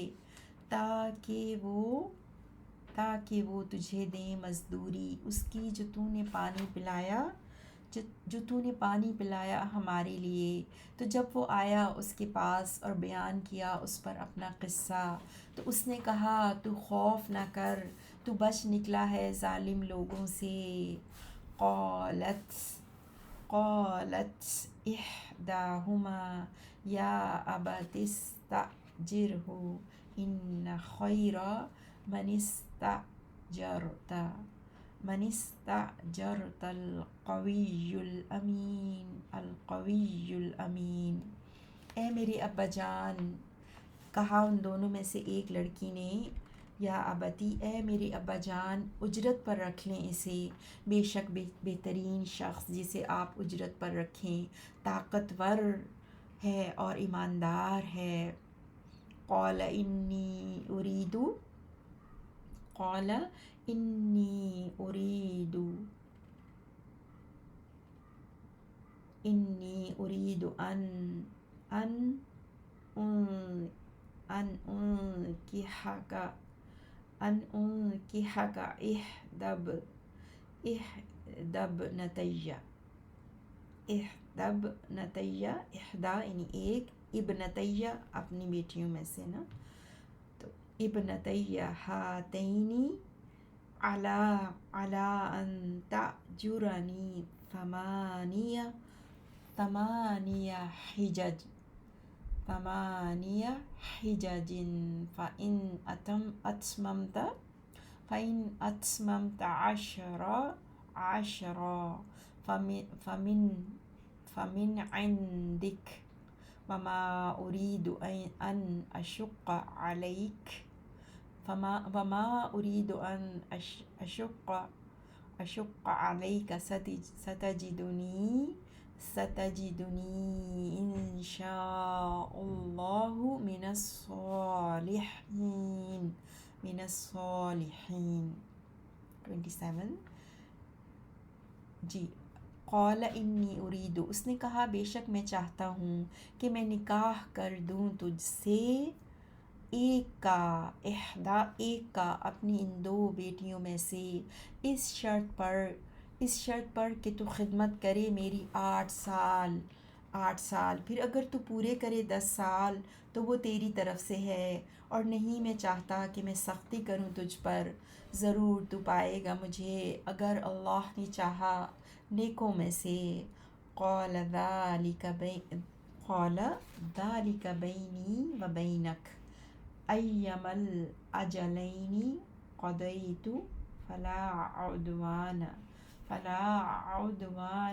تاکہ وہ تجھے دیں مزدوری اس کی جو تو نے پانی پلایا ہمارے لیے. تو جب وہ آیا اس کے پاس اور بیان کیا اس پر اپنا قصہ تو اس نے کہا تو خوف نہ کر، تو بچ نکلا ہے ظالم لوگوں سے. قالت احداہما یا ابت استأجرہ ان خیر من استأجرت القوی الامین. اے میرے ابا جان، کہا ان دونوں میں سے ایک لڑکی نے، یا ابتی اے میرے ابا جان، اجرت پر رکھ لیں اسے، بے شک بہترین شخص جسے آپ اجرت پر رکھیں طاقتور ہے اور ایماندار ہے. قال انی اريد ان انکحک احدی یعنی ایک، ابنتی اپنی بیٹیوں میں سے نا، تو ابنتی ہاتینی علی ان تأجرنی ثمانیہ حجج فإن أتممت عشرا فمن عندك وما أريد أن أشق عليك ستجدني إن شاء الله من الصالحين. 27 جی. قال انی اريد، اس نے کہا بے شک میں چاہتا ہوں کہ میں نکاح کر دوں تجھ سے ایک کا اپنی ان دو بیٹیوں میں سے، اس شرط پر کہ تو خدمت کرے میری 8 سال، پھر اگر تو پورے کرے 10 سال تو وہ تیری طرف سے ہے، اور نہیں میں چاہتا کہ میں سختی کروں تجھ پر، ضرور تو پائے گا مجھے اگر اللہ نے چاہا نیکوں میں سے. قال ذلك بینی و بینک ایما الاجلین قضیت فلا عدوان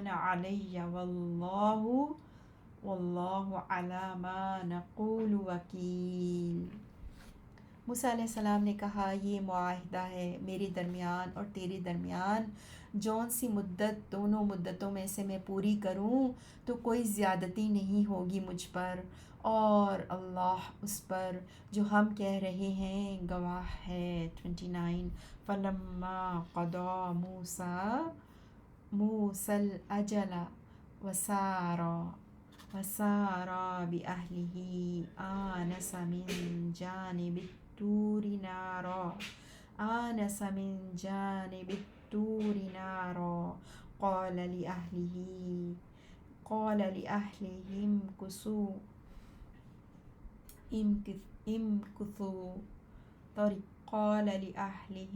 علی واللہ علی ما نقول وکیل. موسیٰ علیہ السلام نے کہا یہ معاہدہ ہے میرے درمیان اور تیرے درمیان، جون سی مدت دونوں مدتوں میں سے میں پوری کروں تو کوئی زیادتی نہیں ہوگی مجھ پر، اور اللہ اس پر جو ہم کہہ رہے ہیں گواہ ہے. 29 فلما قضى موسى الأجل وسارا بأهله آنس من جانب الطور نارا قال لأهلهم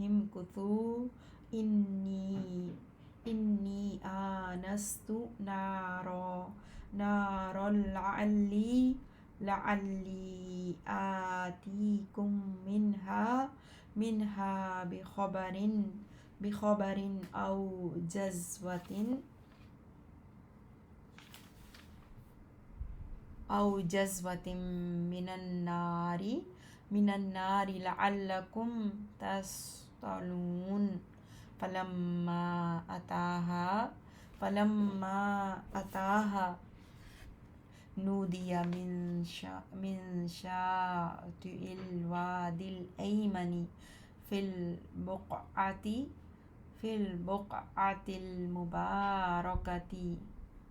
امكثوا إني آنست نارا لعلی آتیکم منها منها بخبر أو جزوة من النار لعلكم تصطلون فلما أتاها نودي من شاطئ الوادي الأيمن في البقعة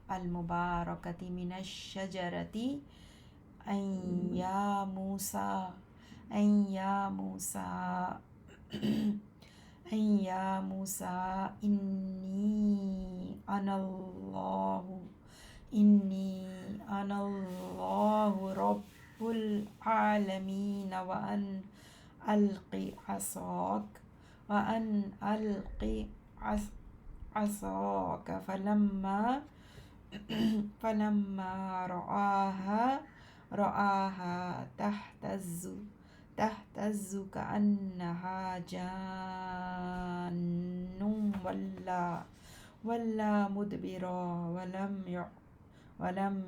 المباركة من الشجرة أن يا موسى إني أنا الله رب العالمين وأن ألق عصاك فلما رآها تهتز كأنها جان ولا مدبرا ولم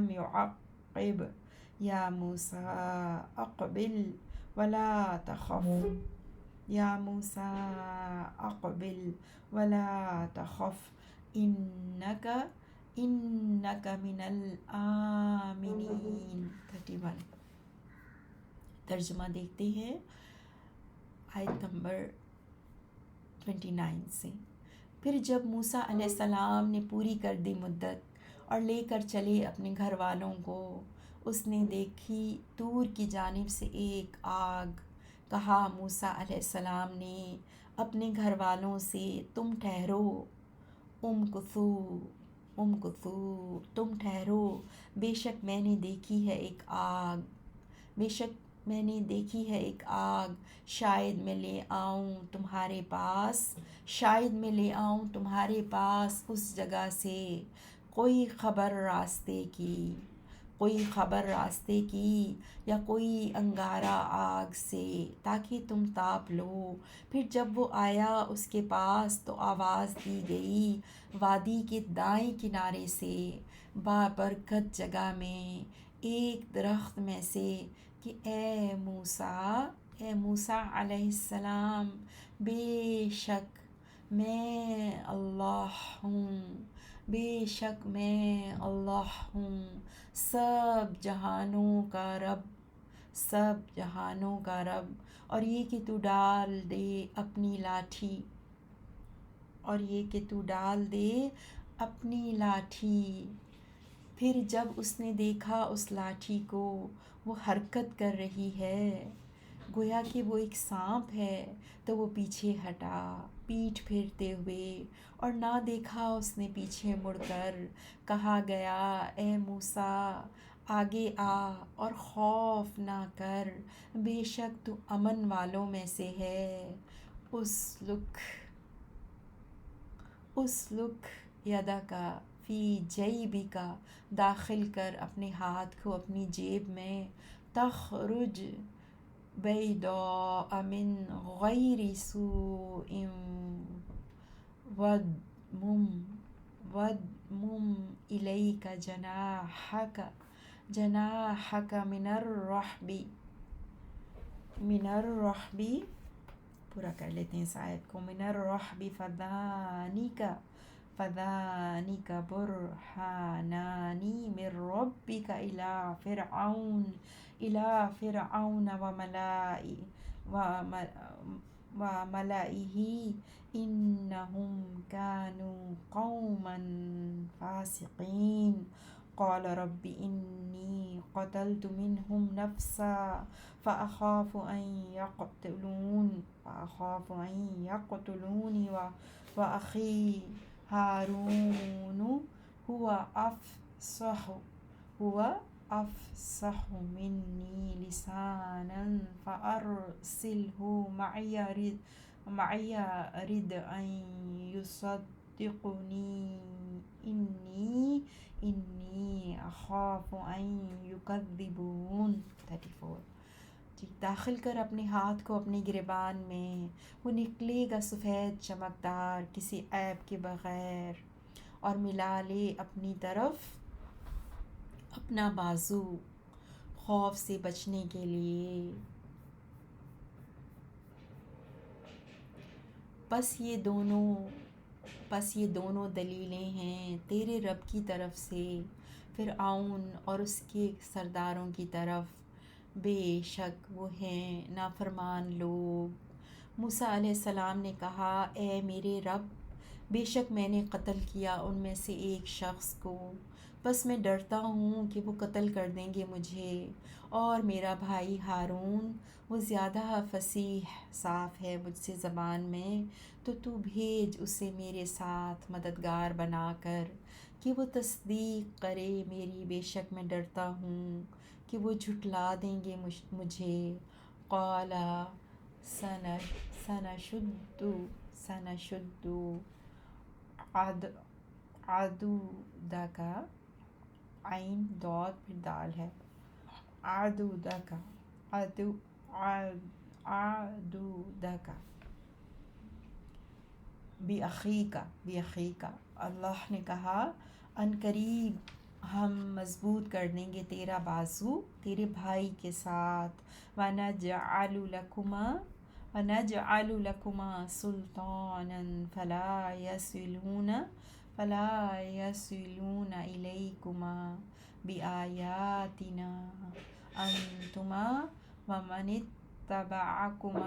يعقب يا موسى أقبل ولا تخف إنك من الآمنين 31 ترجمہ دیکھتے ہیں آیت نمبر 29 سے۔ پھر جب موسیٰ علیہ السلام نے پوری کر دی مدت اور لے کر چلے اپنے گھر والوں کو، اس نے دیکھی طور کی جانب سے ایک آگ۔ کہا موسیٰ علیہ السلام نے اپنے گھر والوں سے، تم ٹھہرو، تم ٹھہرو، بے شک میں نے دیکھی ہے ایک آگ، شاید میں لے آؤں تمہارے پاس اس جگہ سے کوئی خبر راستے کی یا کوئی انگارہ آگ سے، تاکہ تم تاپ لو۔ پھر جب وہ آیا اس کے پاس تو آواز دی گئی وادی کے دائیں کنارے سے بابرکت جگہ میں ایک درخت میں سے کہ اے موسیٰ علیہ السلام، بے شک میں اللہ ہوں سب جہانوں کا رب، اور یہ کہ تو ڈال دے اپنی لاٹھی۔ پھر جب اس نے دیکھا اس لاٹھی کو وہ حرکت کر رہی ہے گویا کہ وہ ایک سانپ ہے، تو وہ پیچھے ہٹا پیٹھ پھیرتے ہوئے، اور نہ دیکھا اس نے پیچھے مڑ کر۔ کہا گیا اے موسیٰ آگے آ اور خوف نہ کر، بے شک تو امن والوں میں سے ہے۔ اسلک یدک فی جیبک، داخل کر اپنے ہاتھ کو اپنی جیب میں، تخرج بیضاء من غیر سوء وَاضْمُمْ إِلَيْكَ جناحك من الرحب پورا کر لیتے ہیں اس آیت کو، من الرحب فذانک برہانان من ربک إلى فرعون وملئه إنهم كانوا قوما فاسقين قال رب إني قتلت منهم نفسا فأخاف أن يقتلوني وأخي هارون هو أفصح مني لسانا فأرسله معي رد أن يصدقني إني أخاف أن يكذبون 34 جی داخل کر اپنے ہاتھ کو اپنے گریبان میں، وہ نکلے گا سفید چمکدار کسی عیب کے بغیر، اور ملا لے اپنی طرف اپنا بازو خوف سے بچنے کے لیے۔ بس یہ دونوں دلیلیں ہیں تیرے رب کی طرف سے فرعون اور اس کے سرداروں کی طرف، بے شک وہ ہیں نافرمان لوگ۔ موسیٰ علیہ السلام نے کہا، اے میرے رب، بے شک میں نے قتل کیا ان میں سے ایک شخص کو، بس میں ڈرتا ہوں کہ وہ قتل کر دیں گے مجھے، اور میرا بھائی ہارون وہ زیادہ فصیح صاف ہے مجھ سے زبان میں، تو بھیج اسے میرے ساتھ مددگار بنا کر کہ وہ تصدیق کرے میری، بے شک میں ڈرتا ہوں کہ وہ جھٹلا دیں گے مجھے۔ قال سنشد عضدک، عین دال پھر دال ہے، عضدک عضدک بأخیک، اللہ نے کہا ان قریب ہم مضبوط کر دیں گے تیرا بازو تیرے بھائی کے ساتھ، وَنَجْعَلُ لَكُمَا سُلْطَانًا فَلَا يَصِلُونَ إِلَيْكُمَا بِآيَاتِنَا أَنْتُمَا وَمَنِ اتَّبَعَكُمَ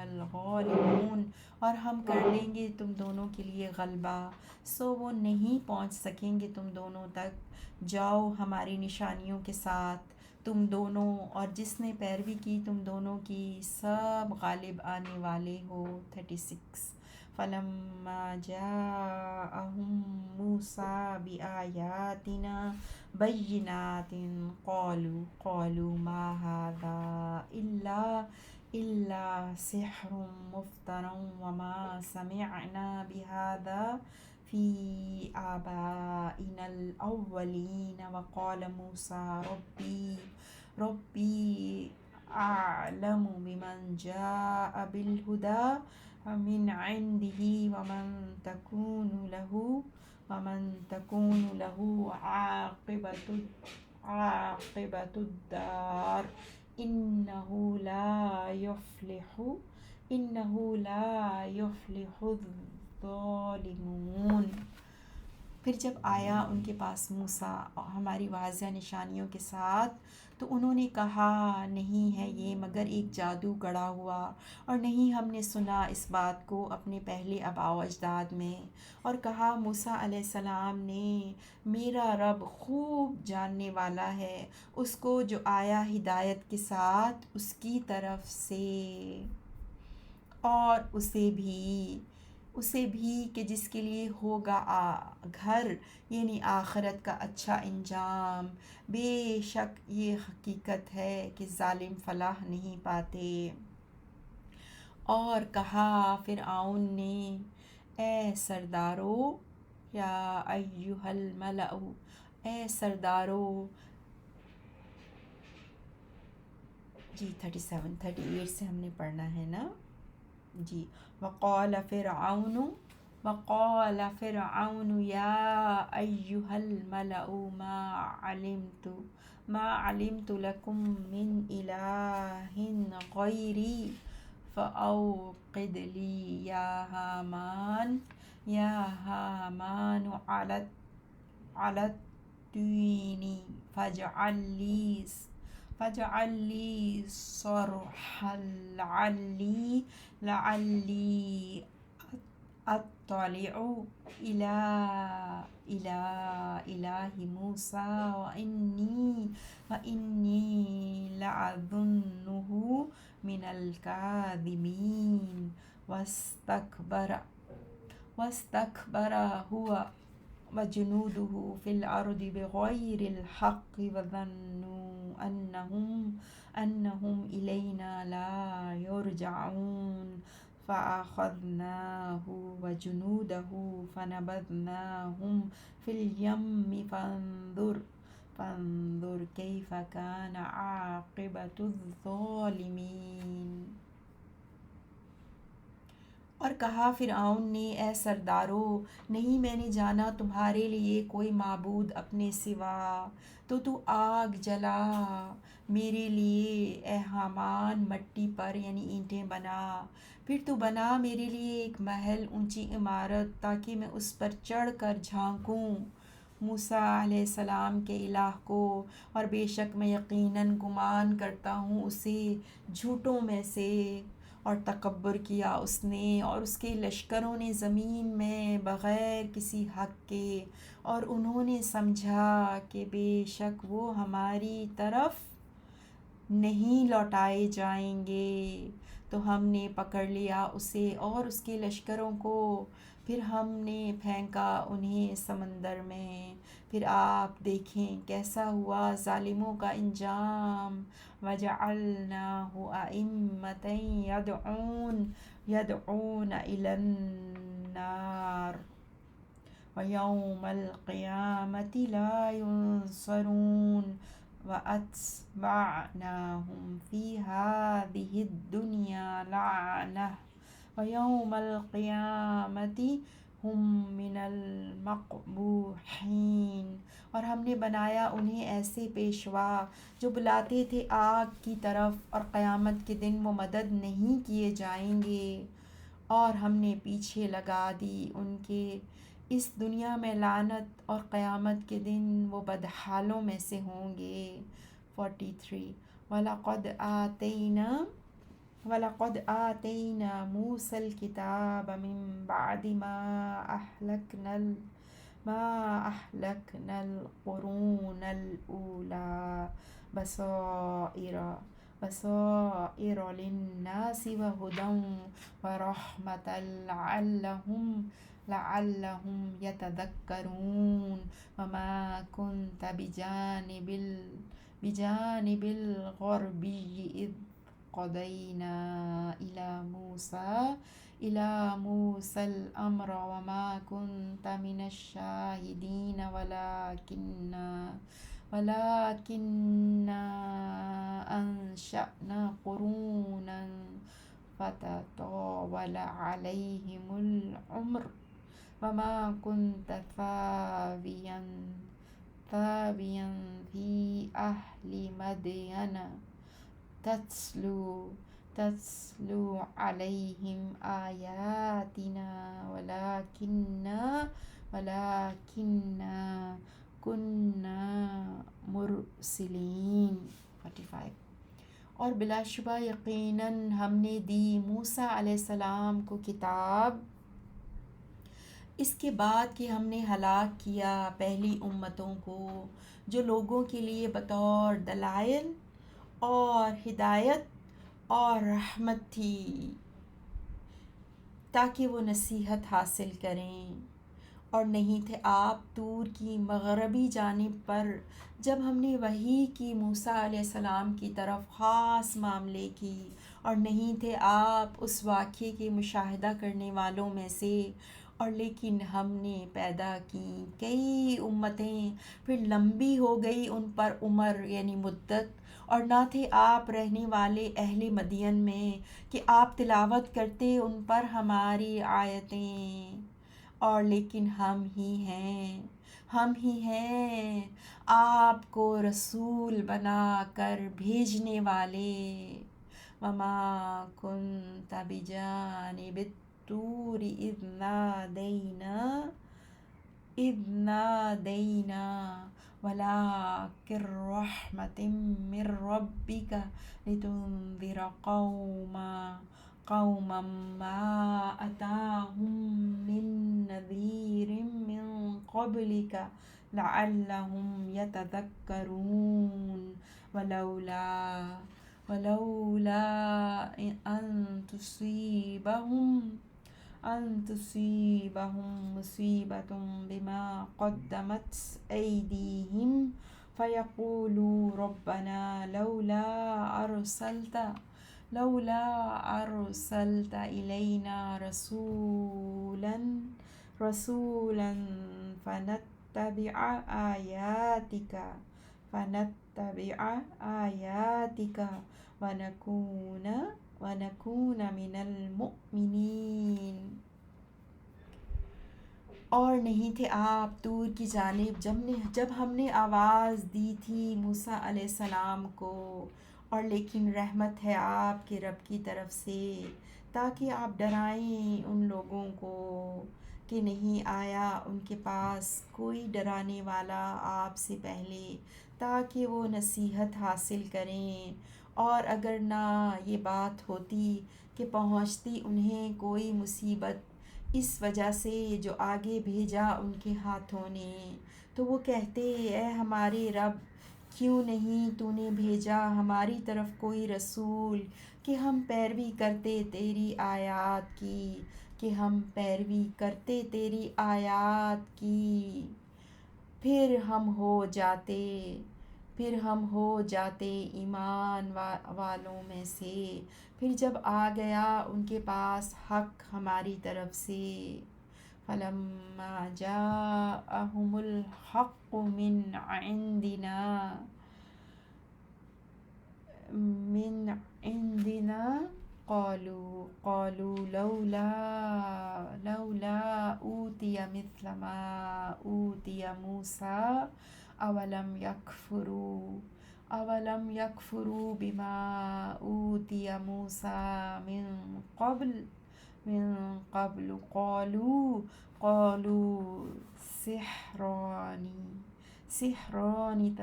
الْغَالِبُونَ، اور ہم کر لیں گے تم دونوں کے لیے غلبہ، سو وہ نہیں پہنچ سکیں گے تم دونوں تک، جاؤ ہماری نشانیوں کے ساتھ تم دونوں، اور جس نے پیروی کی تم دونوں کی سب غالب آنے والے ہو۔ 36 فَلَمَّا جَاءَهُم مُوسَىٰ بِآيَاتِنَا بَيِّنَاتٍ قَالُوا مَا هَٰذَا إِلَّا سِحْرٌ مُفْتَرًى وَمَا سَمِعْنَا بِهَٰذَا فِي آبَائِنَا الْأَوَّلِينَ وَقَالَ مُوسَىٰ رَبِّي أَعْلَمُ بِمَنْ جَاءَ بِالْهُدَىٰ مِنْ عِندِهِ وَمَنْ تَكُونُ لَهُ عَاقِبَةُ الدَّارِ إِنَّهُ لَا يُفْلِحُ الظَّالِمُونَ۔ پھر جب آیا ان کے پاس موسیٰ ہماری واضح نشانیوں کے ساتھ، تو انہوں نے کہا، نہیں ہے یہ مگر ایک جادو گڑا ہوا، اور نہیں ہم نے سنا اس بات کو اپنے پہلے آباء و اجداد میں۔ اور کہا موسیٰ علیہ السلام نے، میرا رب خوب جاننے والا ہے اس کو جو آیا ہدایت کے ساتھ اس کی طرف سے، اور اسے بھی کہ جس کے لیے ہوگا گھر یعنی آخرت کا اچھا انجام، بے شک یہ حقیقت ہے کہ ظالم فلاح نہیں پاتے۔ اور کہا فرعون نے، اے سردارو، یا ایھا الملأ، اے سردارو، جی 38 سے ہم نے پڑھنا ہے نا جی۔ وقال فرعون یا ایھا الملأ ما علمت لکم من الہ غیری فأوقد لی یا ہامان علی الطین فاجعل لی صرحا لعلی اطلع الی الہ موسیٰ وانی لأظنہ من الکاذبین، واستکبر هو وجنودہ فی الارض بغیر الحق وظنوا انہم الینا لا یرجعون، فأخذناہ وجنودہ فنبذناہم فی الیم فانظر کیف کان عاقبۃ الظالمین۔ اور کہا فرعون نے، اے سردارو، نہیں میں نے جانا تمہارے لیے کوئی معبود اپنے سوا، تو آگ جلا میرے لیے، اے حامان مٹی پر یعنی اینٹیں بنا، پھر تو بنا میرے لیے ایک محل، اونچی عمارت، تاکہ میں اس پر چڑھ کر جھانکوں موسیٰ علیہ السلام کے الہ کو، اور بے شک میں یقیناً گمان کرتا ہوں اسے جھوٹوں میں سے۔ اور تکبر کیا اس نے اور اس کے لشکروں نے زمین میں بغیر کسی حق کے، اور انہوں نے سمجھا کہ بے شک وہ ہماری طرف نہیں لوٹائے جائیں گے، تو ہم نے پکڑ لیا اسے اور اس کے لشکروں کو، پھر ہم نے پھینکا انہیں سمندر میں۔ پھر آپ دیکھیں کیسا ہوا ظالموں کا انجام۔ وَجَعَلْنَاهُ أَئِمَّةً يَدْعُونَ إِلَى النَّارِ وَيَوْمَ الْقِيَامَةِ لَا يُنصَرُونَ وَأَتْبَعْنَاهُمْ فِي هَٰذِهِ الدُّنْيَا لَعْنَةً وَيَوْمَ الْقِيَامَةِ هُمْ مِنَ الْمَقْبُوحِينَ۔ اور ہم نے بنایا انہیں ایسے پیشوا جو بلاتے تھے آگ کی طرف، اور قیامت کے دن وہ مدد نہیں کیے جائیں گے، اور ہم نے پیچھے لگا دی ان کے اس دنیا میں لعنت، اور قیامت کے دن وہ بدحالوں میں سے ہوں گے۔ 43 وَلَقَدْ آتَيْنَا مُوسَى الْكِتَابَ مِن بَعْدِ ما أهلكنا القرون الأولى بصائر للناس وهدى ورحمة لعلهم يتذكرون وما كنت بجانب الغربي إذ قضينا إلى موسى الأمر وما كنت من الشاهدين ولكننا أنشأنا قرونا فتطاول عليهم العمر وما كنت ثاويا في أهل مدين تتلو عليهم آياتنا ولكننا كنا مرسلين۔ 45 اور بلا شبہ یقیناً ہم نے دی موسیٰ علیہ السلام کو کتاب، اس کے بعد کہ ہم نے ہلاک کیا پہلی امتوں کو جو لوگوں کے لیے بطور دلائل اور ہدایت اور رحمت تھی، تاکہ وہ نصیحت حاصل کریں۔ اور نہیں تھے آپ طور کی مغربی جانب پر جب ہم نے وحی کی موسیٰ علیہ السلام کی طرف خاص معاملے کی، اور نہیں تھے آپ اس واقعے کے مشاہدہ کرنے والوں میں سے، اور لیکن ہم نے پیدا کی کئی امتیں، پھر لمبی ہو گئی ان پر عمر یعنی مدت، اور نہ تھے آپ رہنے والے اہل مدین میں کہ آپ تلاوت کرتے ان پر ہماری آیتیں، اور لیکن ہم ہی ہیں آپ کو رسول بنا کر بھیجنے والے۔ وما كنت بجانب الطور إذ نادينا ولكن رحمة من ربك لتنذر قوما ما أتاهم من نذير من قبلك لعلهم يتذكرون ولولا أن تصيبهم مصيبة بما قدمت أيديهم فيقولوا ربنا لولا أرسلت إلينا رسولا فنتبع آياتك فنتبع آیاتک ونکون من المؤمنین۔ اور نہیں تھے آپ طور کی جانب جب ہم نے آواز دی تھی موسیٰ علیہ السلام کو، اور لیکن رحمت ہے آپ کے رب کی طرف سے، تاکہ آپ ڈرائیں ان لوگوں کو کہ نہیں آیا ان کے پاس کوئی ڈرانے والا آپ سے پہلے، تاکہ وہ نصیحت حاصل کریں۔ اور اگر نہ یہ بات ہوتی کہ پہنچتی انہیں کوئی مصیبت اس وجہ سے جو آگے بھیجا ان کے ہاتھوں نے، تو وہ کہتے اے ہمارے رب، کیوں نہیں تو نے بھیجا ہماری طرف کوئی رسول کہ ہم پیروی کرتے تیری آیات کی، پھر ہم ہو جاتے ایمان والوں میں سے۔ پھر جب آ گیا ان کے پاس حق ہماری طرف سے، فَلَمَّا جَاءَهُمُ الْحَقُّ من عندنا قالوا لولا أوتي مثل ما أوتي موسى أولم يكفروا بما أوتي موسى من قبل قالوا سحران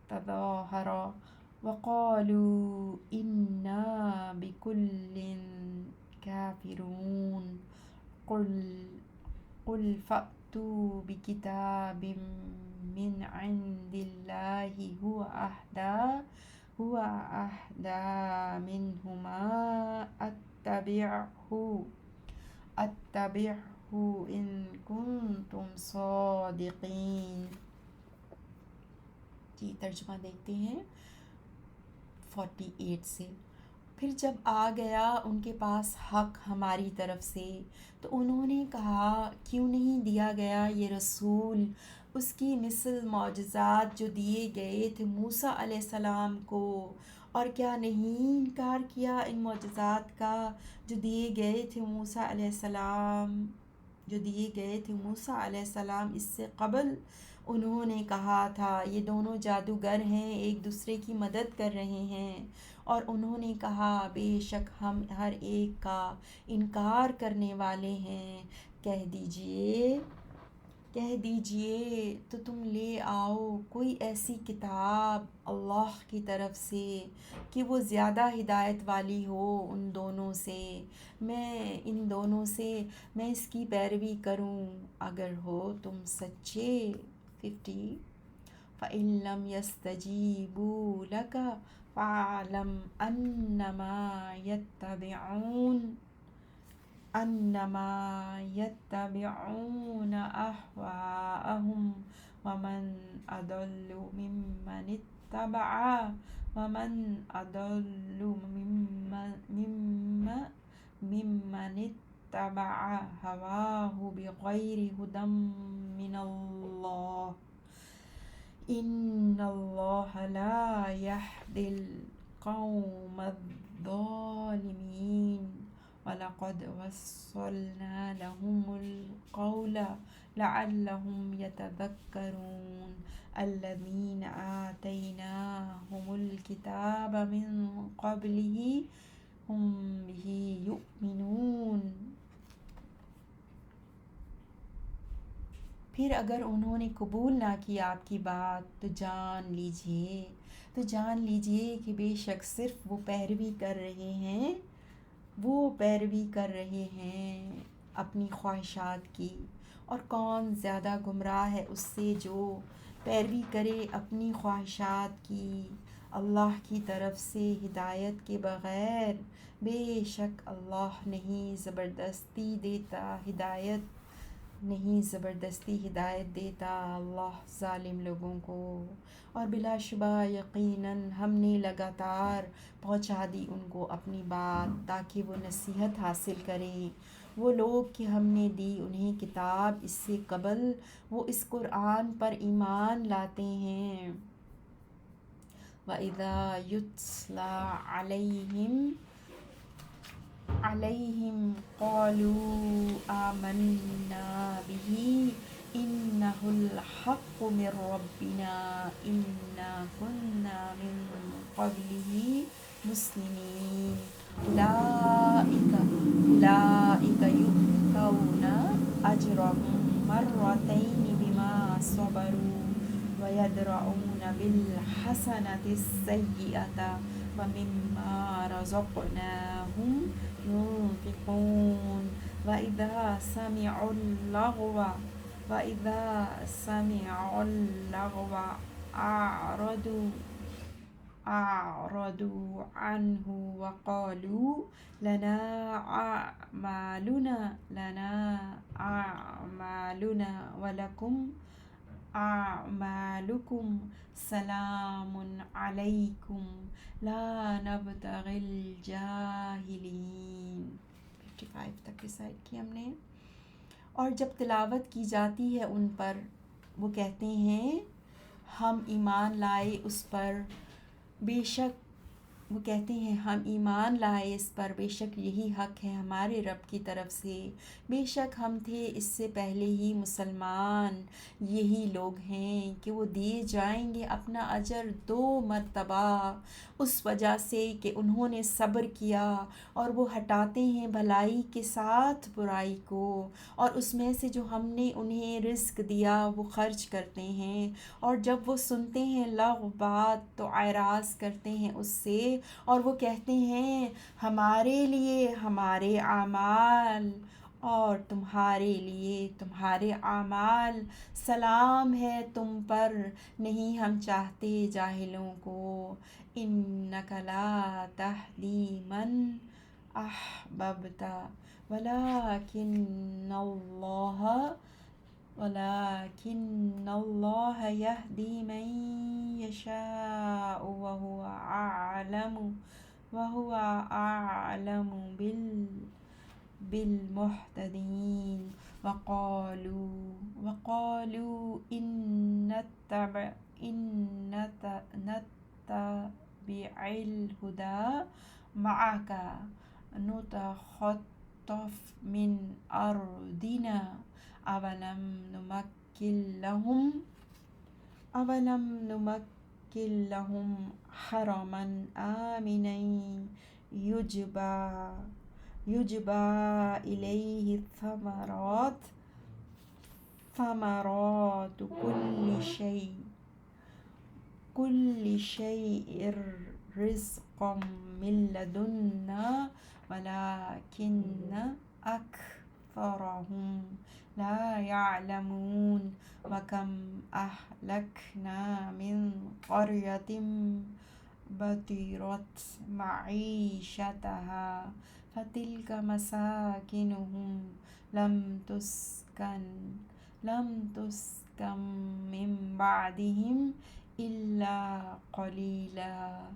تظاهرا وقالوا إنا بكل كافرون قل فأتوا بكتاب من عند الله هو أهدى منهما أتبعه إن كنتم صادقين۔ جی ترجمہ دیکھتے ہیں 48 سے۔ پھر جب آ گیا ان کے پاس حق ہماری طرف سے، تو انہوں نے کہا کیوں نہیں دیا گیا یہ رسول اس کی مثل معجزات جو دیے گئے تھے موسیٰ علیہ السلام کو، اور کیا نہیں انکار کیا ان معجزات کا جو دیے گئے تھے موسیٰ علیہ السلام اس سے قبل۔ انہوں نے کہا تھا یہ دونوں جادوگر ہیں، ایک دوسرے کی مدد کر رہے ہیں، اور انہوں نے کہا بے شک ہم ہر ایک کا انکار کرنے والے ہیں۔ کہہ دیجئے تو تم لے آؤ کوئی ایسی کتاب اللہ کی طرف سے کہ وہ زیادہ ہدایت والی ہو ان دونوں سے، میں اس کی پیروی کروں اگر ہو تم سچے۔ 50 فَإِن لَّمْ يَسْتَجِيبُوا لَكَ فَاعْلَمْ أَنَّمَا يَتَّبِعُونَ أَهْوَاءَهُمْ وَمَنْ أَضَلُّ مِمَّنِ اتَّبَعَ هَوَاهُ بِغَيْرِ هُدًى مِّنَ اللَّهِ إِنَّ اللَّهَ لَا يَهْدِي الْقَوْمَ الظَّالِمِينَ وَلَقَدْ وَصَّلْنَا لَهُمُ الْقَوْلَ لَعَلَّهُمْ يَتَذَكَّرُونَ الَّذِينَ آتَيْنَاهُمُ الْكِتَابَ مِن قَبْلِهِ هُم بِهِ يُؤْمِنُونَ۔ پھر اگر انہوں نے قبول نہ کی آپ کی بات تو جان لیجئے کہ بے شک صرف وہ پیروی کر رہے ہیں اپنی خواہشات کی، اور کون زیادہ گمراہ ہے اس سے جو پیروی کرے اپنی خواہشات کی اللہ کی طرف سے ہدایت کے بغیر۔ بے شک اللہ نہیں زبردستی دیتا ہدایت نہیں زبردستی ہدایت دیتا اللہ ظالم لوگوں کو، اور بلا شبہ یقیناً ہم نے لگاتار پہنچا دی ان کو اپنی بات تاکہ وہ نصیحت حاصل کریں۔ وہ لوگ کہ ہم نے دی انہیں کتاب اس سے قبل، وہ اس قرآن پر ایمان لاتے ہیں۔ وَإِذَا يُتْلَى عَلَيْهِمْ قَالُوا آمَنَّا بِهِ إِنَّهُ الْحَقُّ مِنْ رَبِّنَا إِنَّا كُنَّا مِنْ قَبْلِهِ مُسْلِمِينَ أُولَئِكَ يُؤْتَوْنَ أَجْرَهُمْ مَرَّتَيْنِ بِمَا صَبَرُوا وَيَدْرَؤُونَ بِالْحَسَنَةِ السَّيِّئَةَ وَمِمَّا رَزَقْنَاهُمْ يُنْفِقُونَ وَإِذَا سَمِعُوا اللَّغْوَ أَعْرَضُوا عَنْهُ وَقَالُوا لَنَا أَعْمَالُنَا وَلَكُمْ أَعْمَالُكُمْ سَلَامٌ عَلَيْكُمْ لَا نَبْتَغِي الْجَاهِلِينَ۔ 55 تک ریسائٹ کی ہم نے۔ اور جب تلاوت کی جاتی ہے ان پر، وہ کہتے ہیں ہم ایمان لائے اس پر، بے شک وہ کہتے ہیں ہم ایمان لائے اس پر، بے شک یہی حق ہے ہمارے رب کی طرف سے، بے شک ہم تھے اس سے پہلے ہی مسلمان۔ یہی لوگ ہیں کہ وہ دیے جائیں گے اپنا اجر 2 مرتبہ اس وجہ سے کہ انہوں نے صبر کیا، اور وہ ہٹاتے ہیں بھلائی کے ساتھ برائی کو، اور اس میں سے جو ہم نے انہیں رزق دیا وہ خرچ کرتے ہیں، اور جب وہ سنتے ہیں لغو بات تو اعراض کرتے ہیں اس سے، اور وہ کہتے ہیں ہمارے لیے ہمارے اعمال اور تمہارے لیے تمہارے اعمال، سلام ہے تم پر، نہیں ہم چاہتے جاہلوں کو۔ إِنَّكَ لَا تَهْدِي مَنْ أَحْبَبْتَ وَلَكِنَّ اللَّهَ يَهْدِي مَن يَشَاءُ وَهُوَ أَعْلَمُ بِالْمُهْتَدِينَ۔ وَقَالُوا إِن نَتَّبِعِ الْهُدَى مَعَكَ نُتَخَطَّفْ مِنْ أَرْضِنَا أَوَلَمْ نُمَكِّنْ لَهُمْ حَرَمًا آمِنًا يُجْبَى إِلَيْهِ ثَمَرَاتُ كُلِّ شَيْءٍ رِزْقًا مِنْ لَدُنَّا وَلَكِنَّ أَكْثَرَهُمْ لَا يَعْلَمُونَ۔ وَكَمْ أَهْلَكْنَا مِنْ قَرْيَةٍ بَطِرَتْ مَعِيشَتَهَا فَتِلْكَ مَسَاكِنُهُمْ لَمْ تُسْكَنْ مِنْ بَعْدِهِمْ إِلَّا قَلِيلًا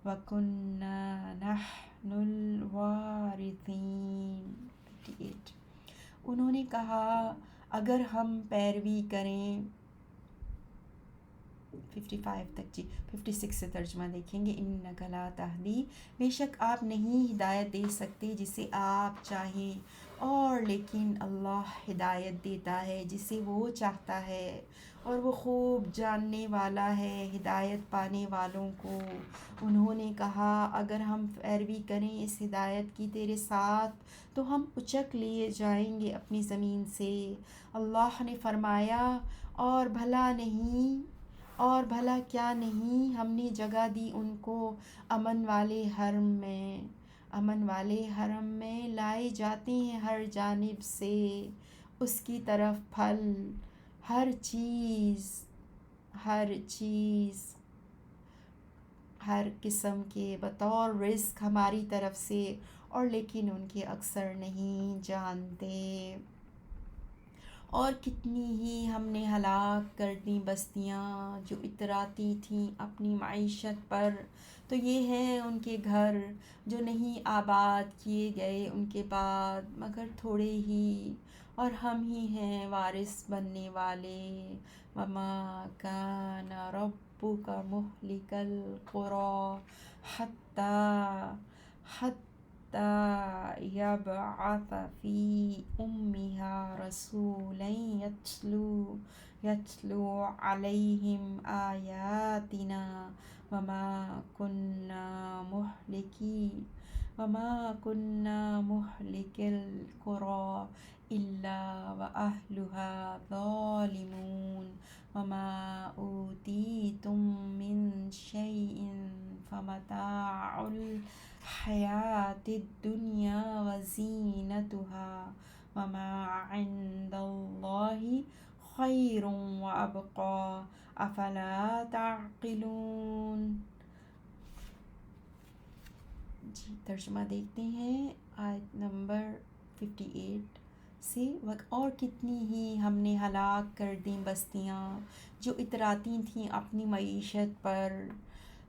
وَكُنَّا نَحْنُ الْوَارِثِينَ۔ 58 انہوں نے کہا اگر ہم پیروی کریں، 55 تک 56 سے ترجمہ دیکھیں گے۔ إِنَّكَ لَا تَهْدِي بے شک آپ نہیں ہدایت دے سکتے جسے آپ چاہیں، اور لیکن اللہ ہدایت دیتا ہے جسے وہ چاہتا ہے، اور وہ خوب جاننے والا ہے ہدایت پانے والوں کو۔ انہوں نے کہا اگر ہم پیروی کریں اس ہدایت کی تیرے ساتھ تو ہم اچک لیے جائیں گے اپنی زمین سے۔ اللہ نے فرمایا اور بھلا کیا نہیں ہم نے جگہ دی ان کو امن والے حرم میں لائے جاتے ہیں ہر جانب سے اس کی طرف پھل، ہر چیز ہر قسم کے بطور رزق ہماری طرف سے، اور لیکن ان کے اکثر نہیں جانتے۔ اور کتنی ہی ہم نے ہلاک کر دیں بستیاں جو اتراتی تھیں اپنی معیشت پر، تو یہ ہیں ان کے گھر جو نہیں آباد کیے گئے ان کے بعد مگر تھوڑے ہی، اور ہم ہی ہیں وارث بننے والے۔ وما کان ربک مہلک القری حتی يبعث في أمها رسولا يتلو عليهم آياتنا وما كنا مهلك القرى إلا وأهلها ظالمون وما أوتيتم من شيء فمتاع الحياة الدنيا وزينتها وما عند الله خير وأبقى أفلا تعقلون۔ جی ترجمہ دیکھتے ہیں آیت نمبر 58 سے۔ اور کتنی ہی ہم نے ہلاک کر دیں بستیاں جو اتراتی تھیں اپنی معیشت پر،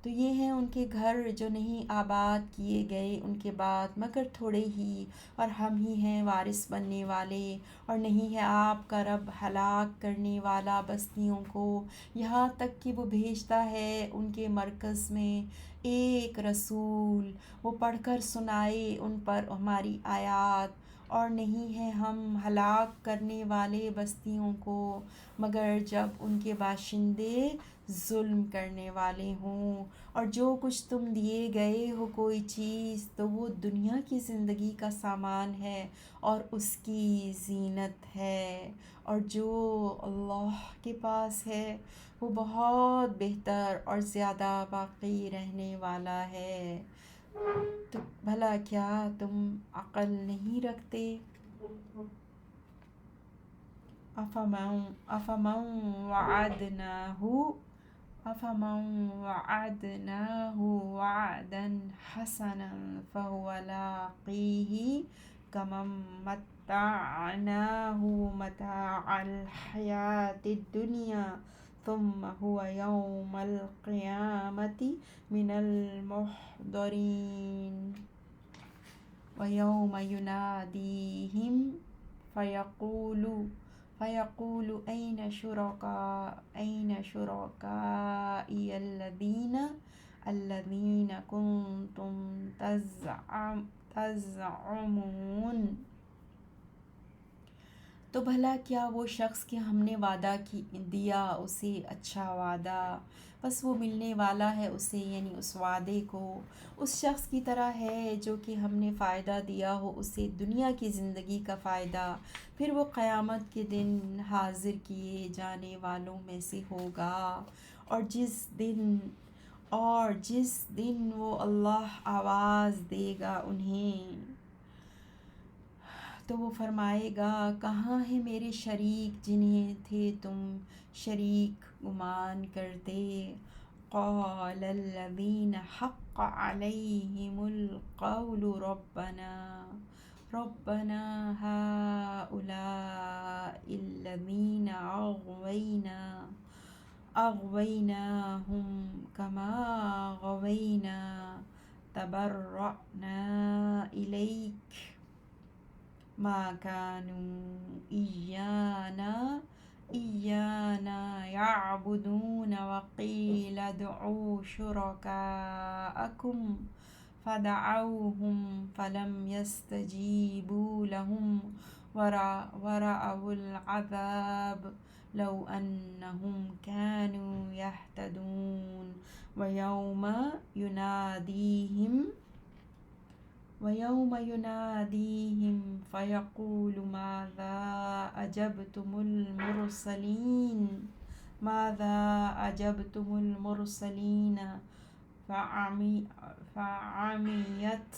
تو یہ ہیں ان کے گھر جو نہیں آباد کیے گئے ان کے بعد مگر تھوڑے ہی، اور ہم ہی ہیں وارث بننے والے، اور نہیں ہے آپ کا رب ہلاک کرنے والا بستیوں کو، یہاں تک کہ وہ بھیجتا ہے ان کے مرکز میں ایک رسول، وہ پڑھ کر سنائے ان پر ہماری آیات، اور نہیں ہے ہم ہلاک کرنے والے بستیوں کو مگر جب ان کے باشندے ظلم کرنے والے ہوں۔ اور جو کچھ تم دیے گئے ہو کوئی چیز تو وہ دنیا کی زندگی کا سامان ہے اور اس کی زینت ہے، اور جو اللہ کے پاس ہے وہ بہت بہتر اور زیادہ باقی رہنے والا ہے۔ تو بھلا کیا تم عقل نہیں رکھتے؟ أفمن وعدناه وعدا حسنا فهو لاقيه كمن متعناه متاع الحياة الدنيا ثم هو يوم القيامة من المحضرين ويوم يناديهم فيقول أين شركائي الذين كنتم تزعمون۔ تو بھلا کیا وہ شخص کہ ہم نے وعدہ دیا اسے اچھا وعدہ، بس وہ ملنے والا ہے اسے، یعنی اس وعدے کو، اس شخص کی طرح ہے جو کہ ہم نے فائدہ دیا ہو اسے دنیا کی زندگی کا فائدہ، پھر وہ قیامت کے دن حاضر کیے جانے والوں میں سے ہوگا، اور جس دن وہ اللہ آواز دے گا انہیں، تو وہ فرمائے گا کہاں ہیں میرے شریک جنہیں تھے تم شریک گمان کرتے؟ قال الذين حق عليهم القول ربنا هؤلاء الذين أغويناهم كما غوينا تبرأنا إليك ما كانوا إيانا يعبدون وقيل ادعوا شركاءكم فدعوهم فلم يستجيبوا لهم ورأوا العذاب لو أنهم كانوا يهتدون ويوم يناديهم فيقول ماذا أجبتم المرسلين فعميت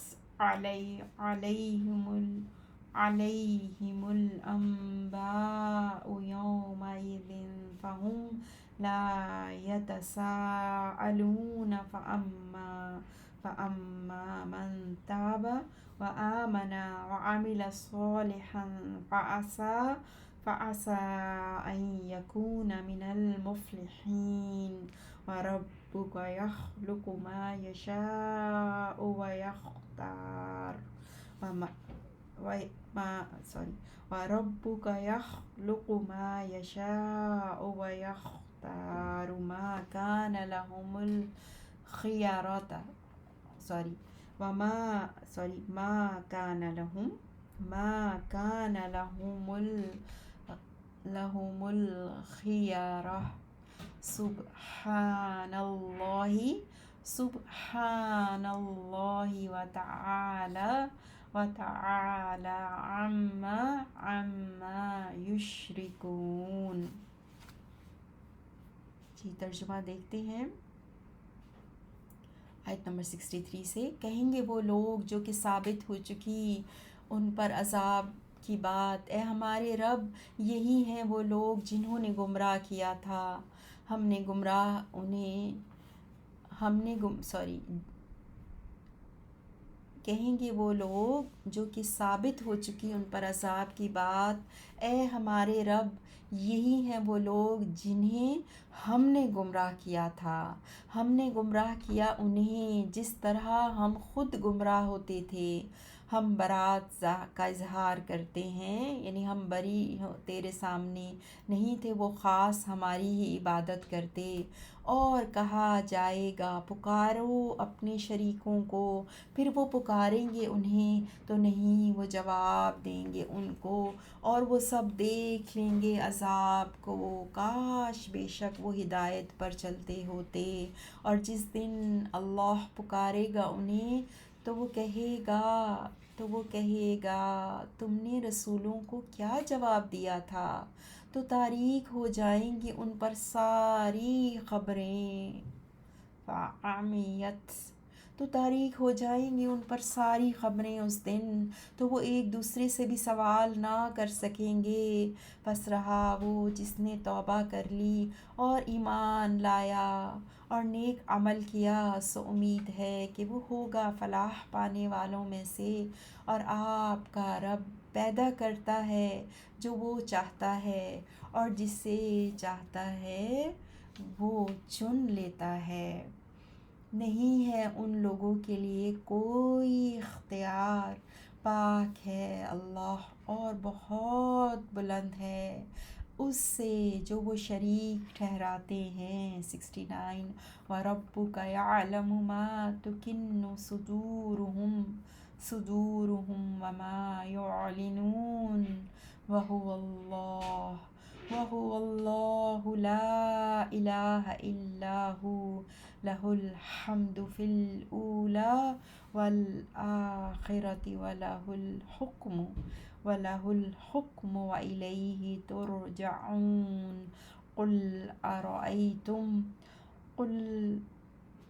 عليهم الأنباء يومئذ فهم لا يتساءلون فأما من تاب وآمن وعمل صالحا فعسى أن يكون من المفلحين وربك يخلق ما يشاء ويختار وما وربك يخلق ما يشاء ويختار ما كان لهم الخيارات ما كان لهم الخيارة سبحان الله وتعالى عما یشرکون۔ جی ترجمہ دیکھتے ہیں آیت نمبر 63 سے۔ کہیں گے وہ لوگ جو کہ ثابت ہو چکی ان پر عذاب کی بات، اے ہمارے رب یہی ہیں وہ لوگ جنہوں نے گمراہ کیا تھا، کہیں گے وہ لوگ جو کہ ثابت ہو چکی ان پر عذاب کی بات، اے ہمارے رب یہی ہیں وہ لوگ جنہیں ہم نے گمراہ کیا تھا، ہم نے گمراہ کیا انہیں جس طرح ہم خود گمراہ ہوتے تھے۔ ہم برات کا اظہار کرتے ہیں، یعنی ہم بری تیرے سامنے نہیں تھے، وہ خاص ہماری ہی عبادت کرتے۔ اور کہا جائے گا پکارو اپنے شریکوں کو، پھر وہ پکاریں گے انہیں تو نہیں وہ جواب دیں گے ان کو، اور وہ سب دیکھ لیں گے عذاب کو، کاش بے شک وہ ہدایت پر چلتے ہوتے۔ اور جس دن اللہ پکارے گا انہیں تو وہ کہے گا تم نے رسولوں کو کیا جواب دیا تھا؟ تو تاریک ہو جائیں گی ان پر ساری خبریں، اس دن تو وہ ایک دوسرے سے بھی سوال نہ کر سکیں گے۔ پس رہا وہ جس نے توبہ کر لی اور ایمان لایا اور نیک عمل کیا، سو امید ہے کہ وہ ہوگا فلاح پانے والوں میں سے۔ اور آپ کا رب پیدا کرتا ہے جو وہ چاہتا ہے، اور جسے چاہتا ہے وہ چن لیتا ہے۔ نہیں ہے ان لوگوں کے لیے کوئی اختیار، پاک ہے اللہ اور بہت بلند ہے اس سے جو وہ شریک ٹھہراتے ہیں۔ 69 وَرَبُّكَ يَعْلَمُ مَا تُكِنُّ صُدُورُهُمْ وَمَا يُعْلِنُونَ وَهُوَ اللَّهُ لَا إِلَٰهَ إِلَّا هُوَ لَهُ الْحَمْدُ فِي الْأُولَىٰ وَالْآخِرَةِ وَلَهُ الْحُكْمُ وَإِلَيْهِ تُرْجَعُونَ۔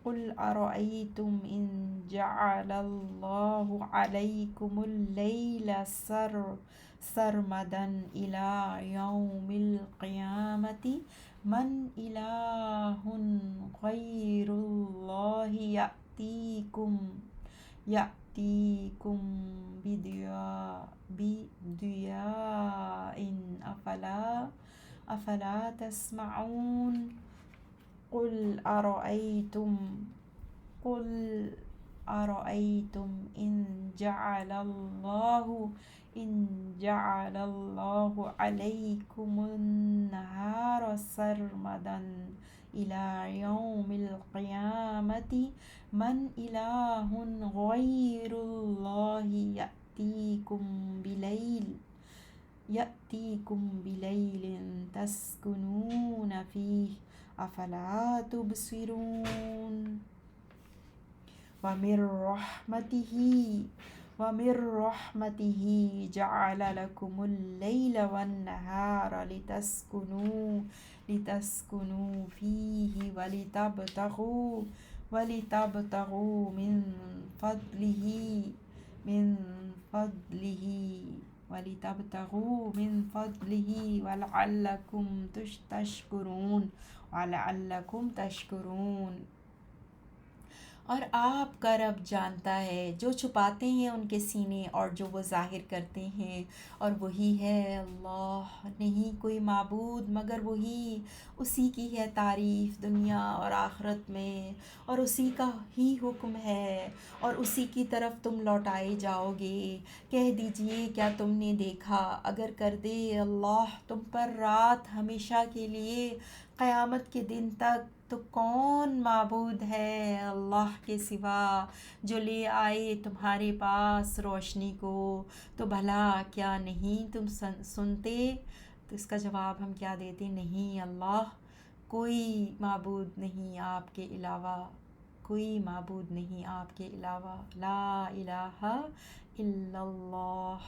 قُلْ أَرَأَيْتُمْ إِنْ جَعَلَ اللَّهُ عَلَيْكُمُ اللَّيْلَ سَرْمَدًا إِلَى يَوْمِ الْقِيَامَةِ مَنْ إِلَٰهٌ غَيْرُ اللَّهِ يَأْتِيكُمْ بِضِيَاءٍ أَفَلَا تَسْمَعُونَ۔ قُلْ أَرَأَيْتُمْ إِنْ جَعَلَ اللَّهُ عَلَيْكُمُ النَّهَارَ سَرْمَدًا إِلَى يَوْمِ الْقِيَامَةِ مَنْ إِلَٰهٌ غَيْرُ اللَّهِ يَأْتِيكُمْ بِلَيْلٍ تَسْكُنُونَ فِيهِ أَفَلَا تُبْصِرُونَ۔ وَمِن رَّحْمَتِهِ جَعَلَ لَكُمُ اللَّيْلَ وَالنَّهَارَ لِتَسْكُنُوا فِيهِ وَلِتَبْتَغُوا مِن فَضْلِهِ وَلَعَلَّكُمْ تَشْكُرُونَ۔ اور آپ کا رب جانتا ہے جو چھپاتے ہیں ان کے سینے اور جو وہ ظاہر کرتے ہیں، اور وہی ہے اللہ، نہیں کوئی معبود مگر وہی، اسی کی ہے تعریف دنیا اور آخرت میں، اور اسی کا ہی حکم ہے، اور اسی کی طرف تم لوٹائے جاؤ گے۔ کہہ دیجئے کیا تم نے دیکھا اگر کر دے اللہ تم پر رات ہمیشہ کے لیے قیامت کے دن تک، تو کون معبود ہے اللہ کے سوا جو لے آئے تمہارے پاس روشنی کو، تو بھلا کیا نہیں تم سنتے؟ تو اس کا جواب ہم کیا دیتے؟ نہیں اللہ، کوئی معبود نہیں آپ کے علاوہ، کوئی معبود نہیں آپ کے علاوہ، لا الہ الا اللہ۔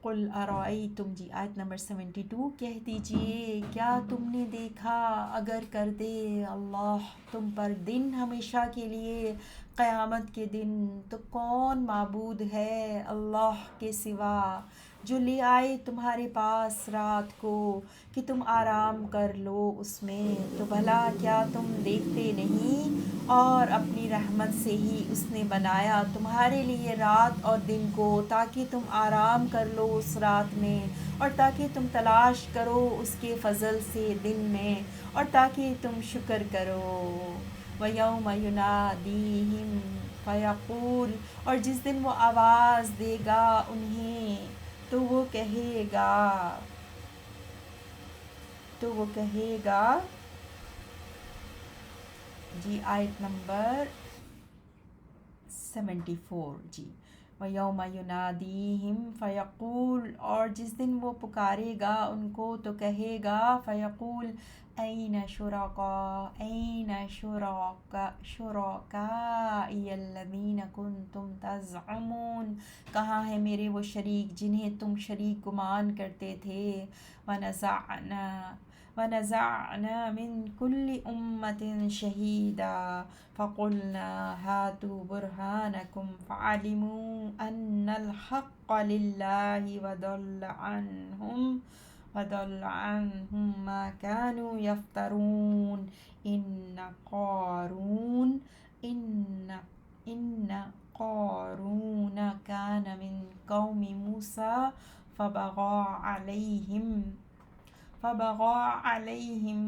قل ارائیتم، جی آیت نمبر 72، کہہ دیجئے کیا تم نے دیکھا اگر کر دے اللہ تم پر دن ہمیشہ کے لیے قیامت کے دن، تو کون معبود ہے اللہ کے سوا جو لے آئے تمہارے پاس رات کو کہ تم آرام کر لو اس میں، تو بھلا کیا تم دیکھتے نہیں؟ اور اپنی رحمت سے ہی اس نے بنایا تمہارے لیے رات اور دن کو، تاکہ تم آرام کر لو اس رات میں، اور تاکہ تم تلاش کرو اس کے فضل سے دن میں، اور تاکہ تم شکر کرو۔ وَيَوْمَ يُنَادِيهِمْ فَيَقُولُ، اور جس دن وہ آواز دے گا انہیں، تو وہ کہے گا، جی آیت نمبر 74، جی وَيَوْمَ يُنَادِيهِمْ فَيَقُولُ، اور جس دن وہ پکارے گا ان کو تو کہے گا، فَيَقُولُ أَيْنَ شُرَكَائِيَ الَّذِينَ كُنْتُمْ تَزْعُمُونَ، کہاں ہیں میرے وہ شریک جنہیں تم شریک گمان کرتے تھے؟ وَنَزَعْنَا مِنْ كُلِّ أُمَّةٍ شَهِيدًا فَقُلْنَا هَاتُوا بُرْهَانَكُمْ فَعَلِمُوا أَنَّ الْحَقَّ لِلَّهِ وَضَلَّ عَنْهُمْ مَا كَانُوا يَفْتَرُونَ۔ إِنَّ قَارُونَ كَانَ مِنْ قَوْمِ مُوسَىٰ فَبَغَىٰ عَلَيْهِمْ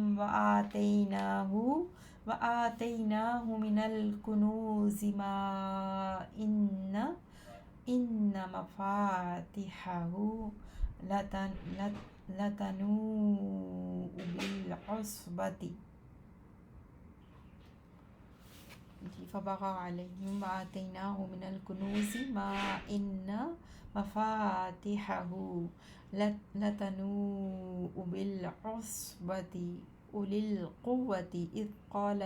وَآتَيْنَاهُ مِنَ الْكُنُوزِ مَا إِنَّ مَفَاتِحَهُ لَتَنُوءُ بِالْعُصْبَةِ، فَبَغَىٰ عَلَيْهِمْ وَآتَيْنَاهُ مِنَ الْكُنُوزِ مَا إِنَّ مَفَاتِحَهُ لَتَنُوءُ بِالْعُصْبَةِ أُولِي الْقُوَّةِ إِذْ قَالَ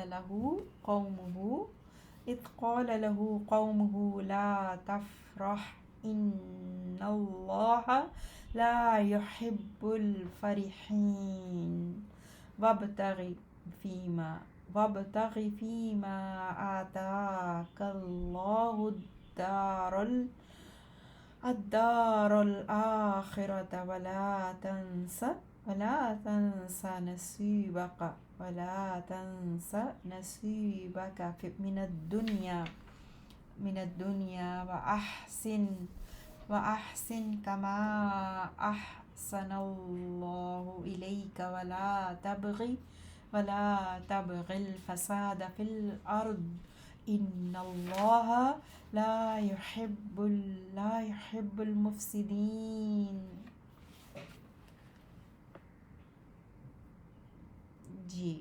لَهُ قَوْمُهُ لَا تَفْرَحْ إِنَّ اللَّهَ لَا يُحِبُّ الْفَرِحِينَ۔ وَابْتَغِ فِيمَا آتَاكَ اللَّهُ الدَّارَ الْآخِرَةَ وَلَا تَنْسَ نَصِيبَكَ من الدنيا وأحسن كما أحسن الله إليك ولا تبغ الفساد في الأرض إن الله لا يحب المفسدين۔ جی